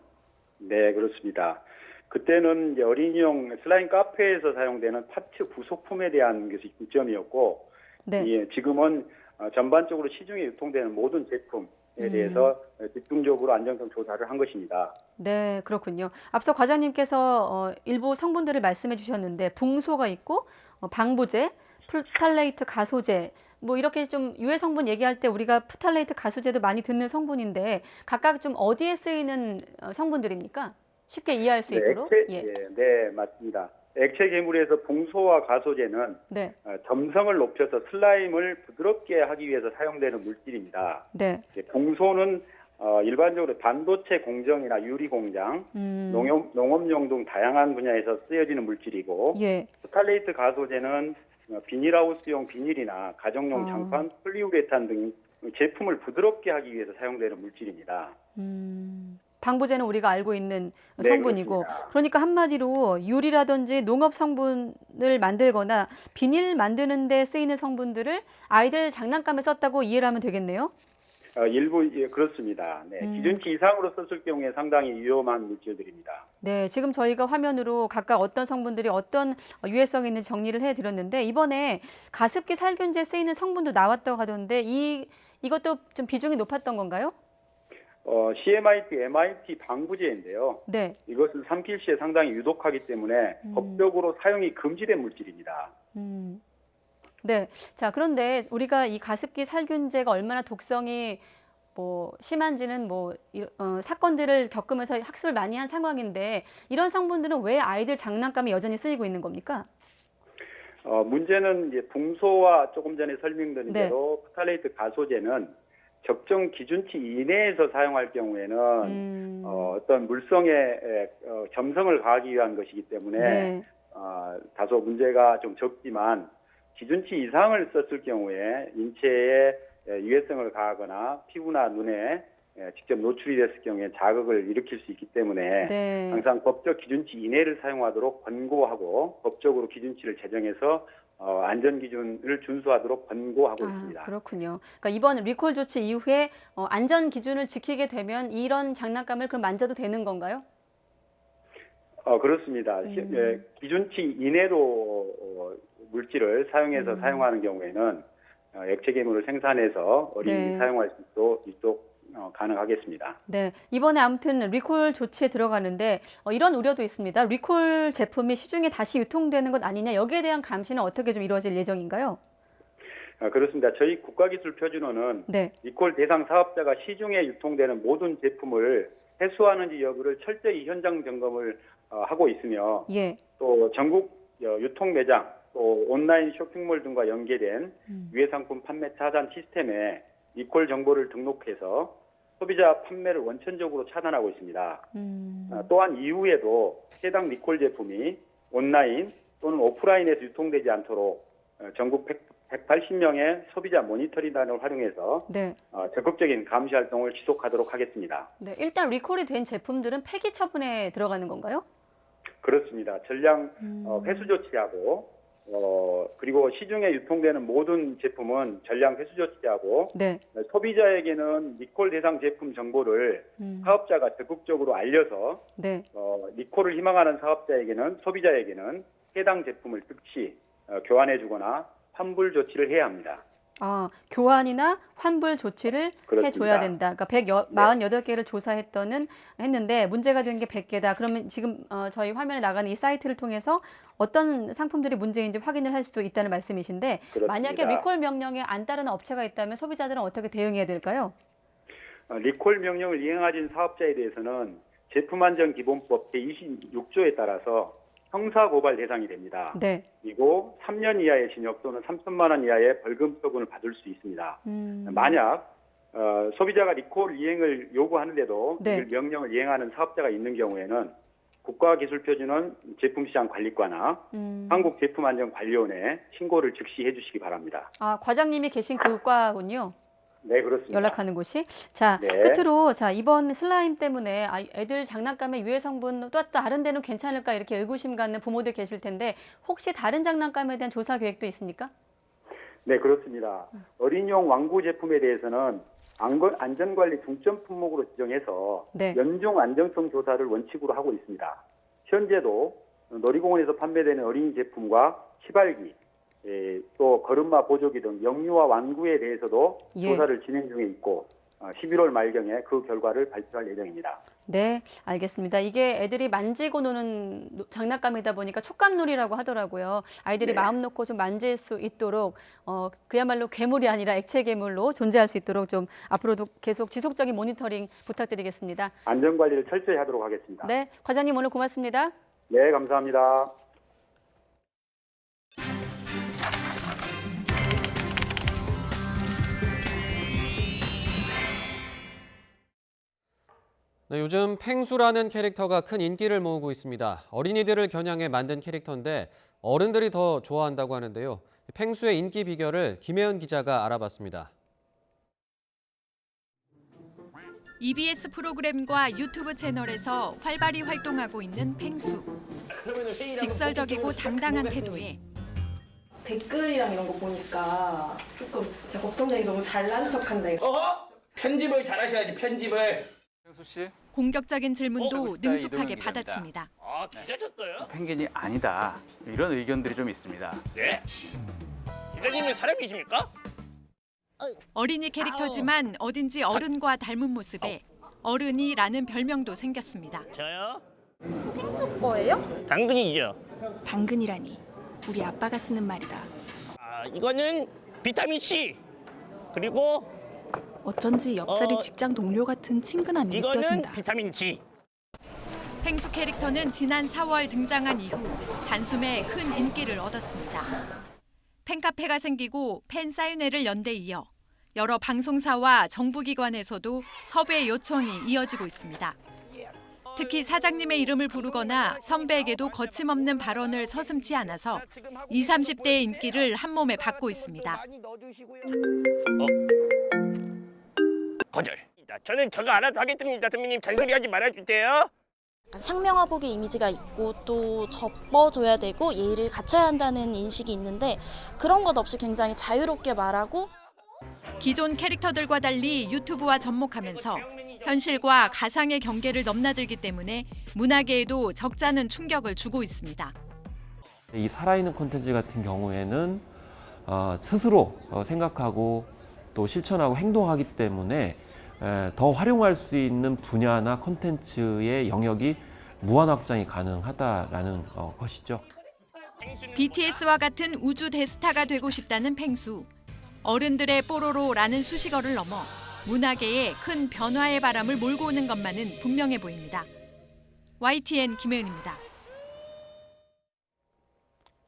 네, 그렇습니다. 그때는 이제 어린이용 슬라임 카페에서 사용되는 파츠 부속품에 대한 것이 중점이었고 네. 예, 지금은 전반적으로 시중에 유통되는 모든 제품에 대해서 집중적으로 안정성 조사를 한 것입니다. 네, 그렇군요. 앞서 과장님께서 일부 성분들을 말씀해 주셨는데 붕소가 있고 방부제, 프탈레이트 가소제 뭐 이렇게 좀 유해 성분 얘기할 때 우리가 프탈레이트 가소제도 많이 듣는 성분인데 각각 좀 어디에 쓰이는 성분들입니까? 쉽게 이해할 수 있도록. 네, 맞습니다. 액체 괴물에서 봉소와 가소제는 네. 점성을 높여서 슬라임을 부드럽게 하기 위해서 사용되는 물질입니다. 네. 봉소는 일반적으로 반도체 공정이나 유리 공장, 농업용 등 다양한 분야에서 쓰여지는 물질이고, 예. 스탈레이트 가소제는 비닐하우스용 비닐이나 가정용 장판, 폴리우레탄 등 제품을 부드럽게 하기 위해서 사용되는 물질입니다. 방부제는 우리가 알고 있는 네, 성분이고, 그렇습니다. 그러니까 한마디로 유리라든지 농업 성분을 만들거나 비닐 만드는 데 쓰이는 성분들을 아이들 장난감에 썼다고 이해를 하면 되겠네요. 일부 그렇습니다. 네, 기준치 이상으로 썼을 경우에 상당히 위험한 물질들입니다. 네, 지금 저희가 화면으로 각각 어떤 성분들이 어떤 유해성이 있는지 정리를 해드렸는데, 이번에 가습기 살균제에 쓰이는 성분도 나왔다고 하던데 이것도 좀 비중이 높았던 건가요? CMIT, MIT 방부제인데요. 네. 이것은 삼킬 시에 상당히 유독하기 때문에 법적으로 사용이 금지된 물질입니다. 네. 자, 그런데 우리가 이 가습기 살균제가 얼마나 독성이 심한지는 사건들을 겪으면서 학습을 많이 한 상황인데, 이런 성분들은 왜 아이들 장난감에 여전히 쓰이고 있는 겁니까? 문제는 이제 봉소와 조금 전에 설명드린 네. 대로 스탈레이트 가소제는 적정 기준치 이내에서 사용할 경우에는 어떤 물성에 점성을 가하기 위한 것이기 때문에 네. 다소 문제가 좀 적지만, 기준치 이상을 썼을 경우에 인체에 유해성을 가하거나 피부나 눈에 직접 노출이 됐을 경우에 자극을 일으킬 수 있기 때문에 네. 항상 법적 기준치 이내를 사용하도록 권고하고, 법적으로 기준치를 제정해서 안전 기준을 준수하도록 권고하고 있습니다. 그렇군요. 그러니까 이번 리콜 조치 이후에 안전 기준을 지키게 되면 이런 장난감을 그럼 만져도 되는 건가요? 그렇습니다. 기준치 이내로 물질을 사용해서 사용하는 경우에는 액체 괴물을 생산해서 어린이 네. 사용할 수 있도록 가능하겠습니다. 네, 이번에 아무튼 리콜 조치에 들어가는데 이런 우려도 있습니다. 리콜 제품이 시중에 다시 유통되는 것 아니냐, 여기에 대한 감시는 어떻게 좀 이루어질 예정인가요? 그렇습니다. 저희 국가기술표준원은 네. 리콜 대상 사업자가 시중에 유통되는 모든 제품을 해수하는지 여부를 철저히 현장 점검을 하고 있으며, 예. 또 전국 유통 매장, 또 온라인 쇼핑몰 등과 연계된 유해상품 판매 차단 시스템에 리콜 정보를 등록해서 소비자 판매를 원천적으로 차단하고 있습니다. 또한 이후에도 해당 리콜 제품이 온라인 또는 오프라인에서 유통되지 않도록 전국 180명의 소비자 모니터링단을 활용해서 네. 적극적인 감시 활동을 지속하도록 하겠습니다. 네, 일단 리콜이 된 제품들은 폐기 처분에 들어가는 건가요? 그렇습니다. 전량 회수 조치하고, 그리고 시중에 유통되는 모든 제품은 전량 회수 조치하고, 네. 소비자에게는 리콜 대상 제품 정보를 사업자가 적극적으로 알려서 네. 리콜을 희망하는 소비자에게는 해당 제품을 즉시 교환해주거나 환불 조치를 해야 합니다. 교환이나 환불 조치를 그렇습니다. 해줘야 된다. 그러니까 148개를 조사했는데 문제가 된 게 100개다. 그러면 지금 저희 화면에 나가는 이 사이트를 통해서 어떤 상품들이 문제인지 확인을 할 수 있다는 말씀이신데, 그렇습니다. 만약에 리콜 명령에 안 따르는 업체가 있다면 소비자들은 어떻게 대응해야 될까요? 리콜 명령을 이행하신 사업자에 대해서는 제품안전기본법 제26조에 따라서 형사고발 대상이 됩니다. 네. 그리고 3년 이하의 징역 또는 3천만 원 이하의 벌금 처분을 받을 수 있습니다. 만약 소비자가 리콜 이행을 요구하는데도 네. 이 명령을 이행하는 사업자가 있는 경우에는 국가기술표준원 제품시장관리과나 한국제품안전관리원에 신고를 즉시 해주시기 바랍니다. 과장님이 계신 그 과군요. 네, 그렇습니다. 연락하는 곳이. 자, 네. 끝으로 이번 슬라임 때문에 애들 장난감의 유해 성분 또 다른 데는 괜찮을까 이렇게 의구심 갖는 부모들 계실 텐데, 혹시 다른 장난감에 대한 조사 계획도 있습니까? 네, 그렇습니다. 어린이용 완구 제품에 대해서는 안전관리 중점 품목으로 지정해서 네. 연중 안정성 조사를 원칙으로 하고 있습니다. 현재도 놀이공원에서 판매되는 어린이 제품과 시발기, 또 걸음마 보조기 등 영유아 완구에 대해서도 예. 조사를 진행 중에 있고 11월 말경에 그 결과를 발표할 예정입니다. 네, 알겠습니다. 이게 애들이 만지고 노는 장난감이다 보니까 촉감놀이라고 하더라고요. 아이들이 네. 마음 놓고 좀 만질 수 있도록 그야말로 괴물이 아니라 액체 괴물로 존재할 수 있도록 좀 앞으로도 계속 지속적인 모니터링 부탁드리겠습니다. 안전관리를 철저히 하도록 하겠습니다. 네, 과장님 오늘 고맙습니다. 네, 감사합니다. 네, 요즘 펭수라는 캐릭터가 큰 인기를 모으고 있습니다. 어린이들을 겨냥해 만든 캐릭터인데 어른들이 더 좋아한다고 하는데요. 펭수의 인기 비결을 김혜은 기자가 알아봤습니다. EBS 프로그램과 유튜브 채널에서 활발히 활동하고 있는 펭수. 직설적이고 당당한 태도에 댓글이랑 이런 거 보니까 조금 제가 걱정되니 너무 잘난 척한다. 편집을 잘하셔야지, 편집을. 펭수 씨? 공격적인 질문도 능숙하게 받아칩니다. 기자셨어요? 펭귄이 아니다. 이런 의견들이 좀 있습니다. 네? 기자님은 사람이십니까? 어린이 캐릭터지만 어딘지 어른과 닮은 모습에 어른이라는 별명도 생겼습니다. 저요? 펭수 거예요? 당근이죠. 당근이라니. 우리 아빠가 쓰는 말이다. 이거는 비타민 C. 그리고 어쩐지 옆자리 직장 동료 같은 친근함이 이거는 느껴진다. 비타민 D. 펭수 캐릭터는 지난 4월 등장한 이후 단숨에 큰 인기를 얻었습니다. 팬카페가 생기고 팬 사인회를 연 데 이어 여러 방송사와 정부기관에서도 섭외 요청이 이어지고 있습니다. 특히 사장님의 이름을 부르거나 선배에게도 거침없는 발언을 서슴지 않아서 20, 30대의 인기를 한몸에 받고 있습니다. 거절. 저는 저거 알아서 하겠습니다. 선배님 잔소리하지 말아주세요. 상명하복의 이미지가 있고 또 접어줘야 되고 예의를 갖춰야 한다는 인식이 있는데 그런 것 없이 굉장히 자유롭게 말하고 기존 캐릭터들과 달리 유튜브와 접목하면서 현실과 가상의 경계를 넘나들기 때문에 문화계에도 적잖은 충격을 주고 있습니다. 이 살아있는 콘텐츠 같은 경우에는 스스로 생각하고 또 실천하고 행동하기 때문에 더 활용할 수 있는 분야나 콘텐츠의 영역이 무한 확장이 가능하다라는 것이죠. BTS와 같은 우주 대스타가 되고 싶다는 펭수. 어른들의 뽀로로라는 수식어를 넘어 문화계에 큰 변화의 바람을 몰고 오는 것만은 분명해 보입니다. YTN 김혜은입니다.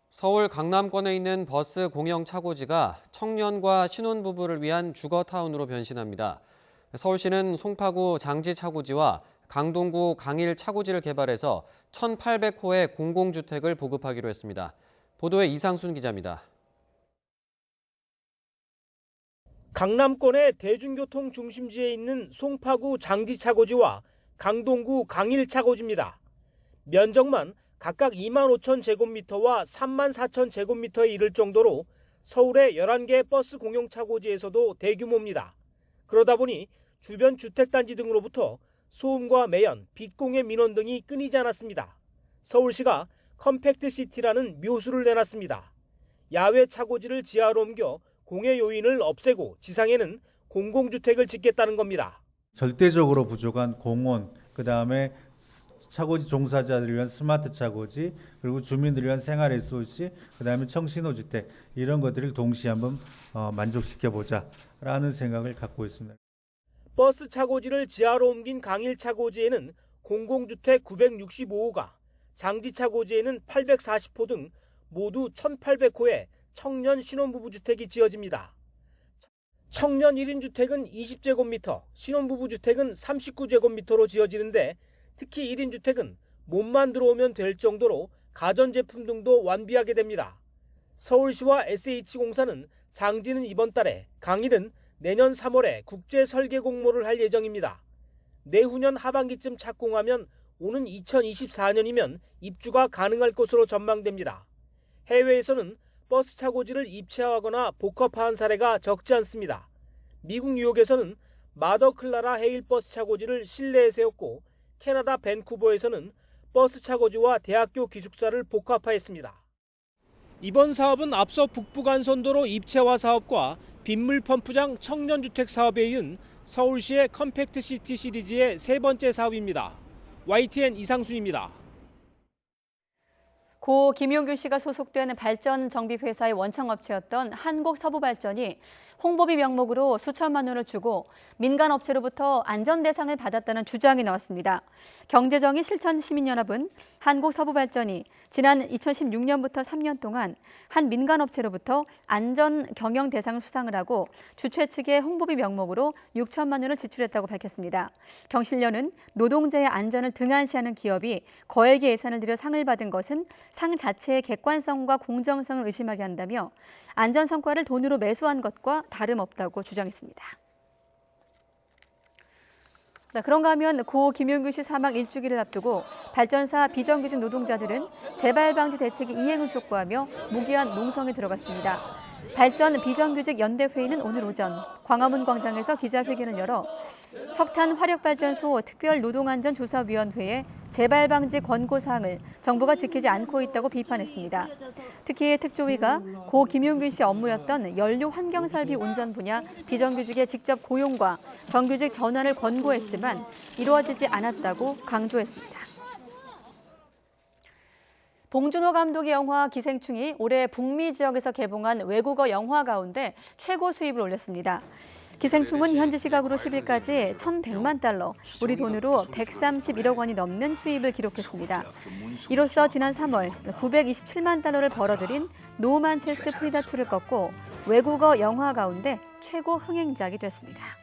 서울 강남권에 있는 버스 공영 차고지가 청년과 신혼부부를 위한 주거타운으로 변신합니다. 서울시는 송파구 장지 차고지와 강동구 강일 차고지를 개발해서 1,800호의 공공주택을 보급하기로 했습니다. 보도에 이상순 기자입니다. 강남권의 대중교통 중심지에 있는 송파구 장지 차고지와 강동구 강일 차고지입니다. 면적만 각각 25,000제곱미터와 34,000제곱미터에 이를 정도로 서울의 11개 버스 공영 차고지에서도 대규모입니다. 그러다 보니 주변 주택단지 등으로부터 소음과 매연, 빛공해 민원 등이 끊이지 않았습니다. 서울시가 컴팩트시티라는 묘수를 내놨습니다. 야외 차고지를 지하로 옮겨 공해 요인을 없애고 지상에는 공공주택을 짓겠다는 겁니다. 절대적으로 부족한 공원, 그다음에 차고지 종사자들을 위한 스마트 차고지, 그리고 주민들을 위한 생활 리소시, 그다음에 청신호주택 이런 것들을 동시에 한번 만족시켜보자라는 생각을 갖고 있습니다. 버스 차고지를 지하로 옮긴 강일 차고지에는 공공주택 965호가, 장지 차고지에는 840호 등 모두 1,800호의 청년 신혼부부 주택이 지어집니다. 청년 1인 주택은 20제곱미터, 신혼부부 주택은 39제곱미터로 지어지는데 특히 1인 주택은 몸만 들어오면 될 정도로 가전제품 등도 완비하게 됩니다. 서울시와 SH공사는 장지는 이번 달에, 강일은 내년 3월에 국제 설계 공모를 할 예정입니다. 내후년 하반기쯤 착공하면 오는 2024년이면 입주가 가능할 것으로 전망됩니다. 해외에서는 버스 차고지를 입체화하거나 복합화한 사례가 적지 않습니다. 미국 뉴욕에서는 마더 클라라 헤일 버스 차고지를 실내에 세웠고 캐나다 밴쿠버에서는 버스 차고지와 대학교 기숙사를 복합화했습니다. 이번 사업은 앞서 북부간선도로 입체화 사업과 빗물 펌프장 청년주택 사업에 이은 서울시의 컴팩트시티 시리즈의 세 번째 사업입니다. YTN 이상순입니다. 고 김용균 씨가 소속된 발전정비회사의 원청업체였던 한국서부발전이 홍보비 명목으로 수천만 원을 주고 민간 업체로부터 안전 대상을 받았다는 주장이 나왔습니다. 경제정의 실천시민연합은 한국서부발전이 지난 2016년부터 3년 동안 한 민간 업체로부터 안전 경영 대상 수상을 하고 주최 측의 홍보비 명목으로 6천만 원을 지출했다고 밝혔습니다. 경실련은 노동자의 안전을 등한시하는 기업이 거액의 예산을 들여 상을 받은 것은 상 자체의 객관성과 공정성을 의심하게 한다며 안전 성과를 돈으로 매수한 것과 다름없다고 주장했습니다. 그런가 하면 고 김용균 씨 사망 1주기를 앞두고 발전사 비정규직 노동자들은 재발 방지 대책의 이행을 촉구하며 무기한 농성에 들어갔습니다. 발전 비정규직 연대회의는 오늘 오전 광화문 광장에서 기자회견을 열어 석탄 화력발전소 특별노동안전조사위원회의 재발 방지 권고사항을 정부가 지키지 않고 있다고 비판했습니다. 특히 특조위가 고 김용균 씨 업무였던 연료 환경설비 운전 분야 비정규직의 직접 고용과 정규직 전환을 권고했지만 이루어지지 않았다고 강조했습니다. 봉준호 감독의 영화 기생충이 올해 북미 지역에서 개봉한 외국어 영화 가운데 최고 수입을 올렸습니다. 기생충은 현지 시각으로 10일까지 1,100만 달러, 우리 돈으로 131억 원이 넘는 수입을 기록했습니다. 이로써 지난 3월 927만 달러를 벌어들인 노만체스 프리다2를 꺾고 외국어 영화 가운데 최고 흥행작이 됐습니다.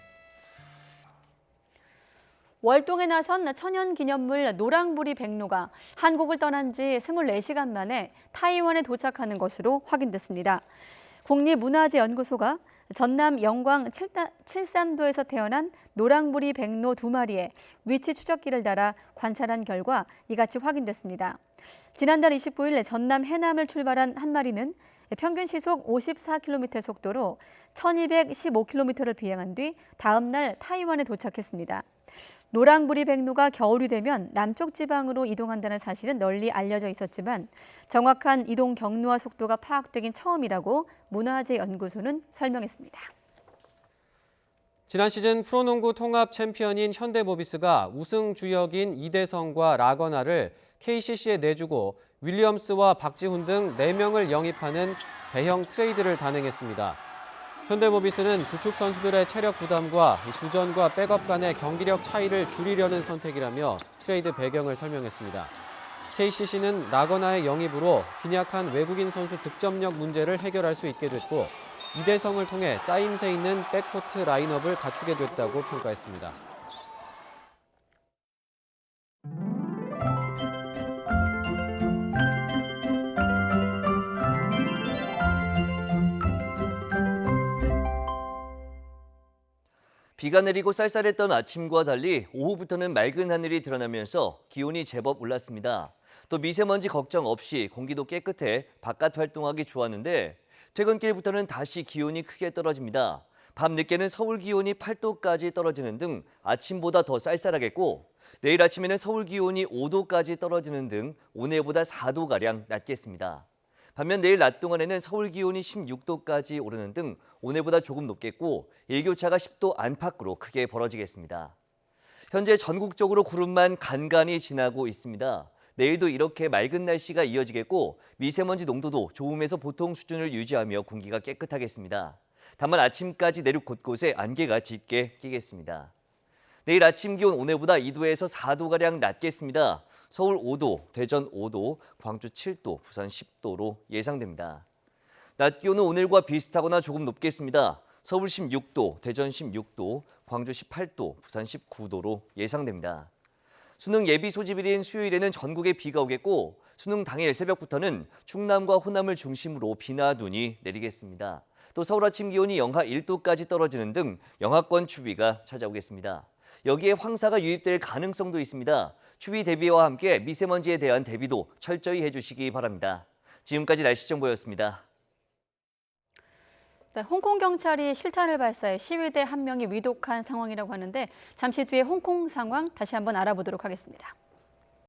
월동에 나선 천연기념물 노랑부리 백로가 한국을 떠난 지 24시간 만에 타이완에 도착하는 것으로 확인됐습니다. 국립문화재연구소가 전남 영광 칠산도에서 태어난 노랑부리 백로 2마리의 위치 추적기를 달아 관찰한 결과 이같이 확인됐습니다. 지난달 29일 전남 해남을 출발한 한 마리는 평균 시속 54km 속도로 1215km를 비행한 뒤 다음 날 타이완에 도착했습니다. 노랑부리 백로가 겨울이 되면 남쪽 지방으로 이동한다는 사실은 널리 알려져 있었지만 정확한 이동 경로와 속도가 파악되긴 처음이라고 문화재연구소는 설명했습니다. 지난 시즌 프로농구 통합 챔피언인 현대모비스가 우승 주역인 이대성과 라거나를 KCC에 내주고 윌리엄스와 박지훈 등 4명을 영입하는 대형 트레이드를 단행했습니다. 현대모비스는 주축 선수들의 체력 부담과 주전과 백업 간의 경기력 차이를 줄이려는 선택이라며 트레이드 배경을 설명했습니다. KCC는 라거나의 영입으로 빈약한 외국인 선수 득점력 문제를 해결할 수 있게 됐고 이대성을 통해 짜임새 있는 백코트 라인업을 갖추게 됐다고 평가했습니다. 비가 내리고 쌀쌀했던 아침과 달리 오후부터는 맑은 하늘이 드러나면서 기온이 제법 올랐습니다. 또 미세먼지 걱정 없이 공기도 깨끗해 바깥 활동하기 좋았는데 퇴근길부터는 다시 기온이 크게 떨어집니다. 밤늦게는 서울 기온이 8도까지 떨어지는 등 아침보다 더 쌀쌀하겠고 내일 아침에는 서울 기온이 5도까지 떨어지는 등 오늘보다 4도가량 낮겠습니다. 반면 내일 낮 동안에는 서울 기온이 16도까지 오르는 등 오늘보다 조금 높겠고 일교차가 10도 안팎으로 크게 벌어지겠습니다. 현재 전국적으로 구름만 간간히 지나고 있습니다. 내일도 이렇게 맑은 날씨가 이어지겠고 미세먼지 농도도 좋음에서 보통 수준을 유지하며 공기가 깨끗하겠습니다. 다만 아침까지 내륙 곳곳에 안개가 짙게 끼겠습니다. 내일 아침 기온 오늘보다 2도에서 4도가량 낮겠습니다. 서울 5도, 대전 5도, 광주 7도, 부산 10도로 예상됩니다. 낮 기온은 오늘과 비슷하거나 조금 높겠습니다. 서울 16도, 대전 16도, 광주 18도, 부산 19도로 예상됩니다. 수능 예비 소집일인 수요일에는 전국에 비가 오겠고 수능 당일 새벽부터는 충남과 호남을 중심으로 비나 눈이 내리겠습니다. 또 서울 아침 기온이 영하 1도까지 떨어지는 등 영하권 추위가 찾아오겠습니다. 여기에 황사가 유입될 가능성도 있습니다. 추위 대비와 함께 미세먼지에 대한 대비도 철저히 해주시기 바랍니다. 지금까지 날씨 정보였습니다. 네, 홍콩 경찰이 실탄을 발사해 시위대 한 명이 위독한 상황이라고 하는데 잠시 뒤에 홍콩 상황 다시 한번 알아보도록 하겠습니다.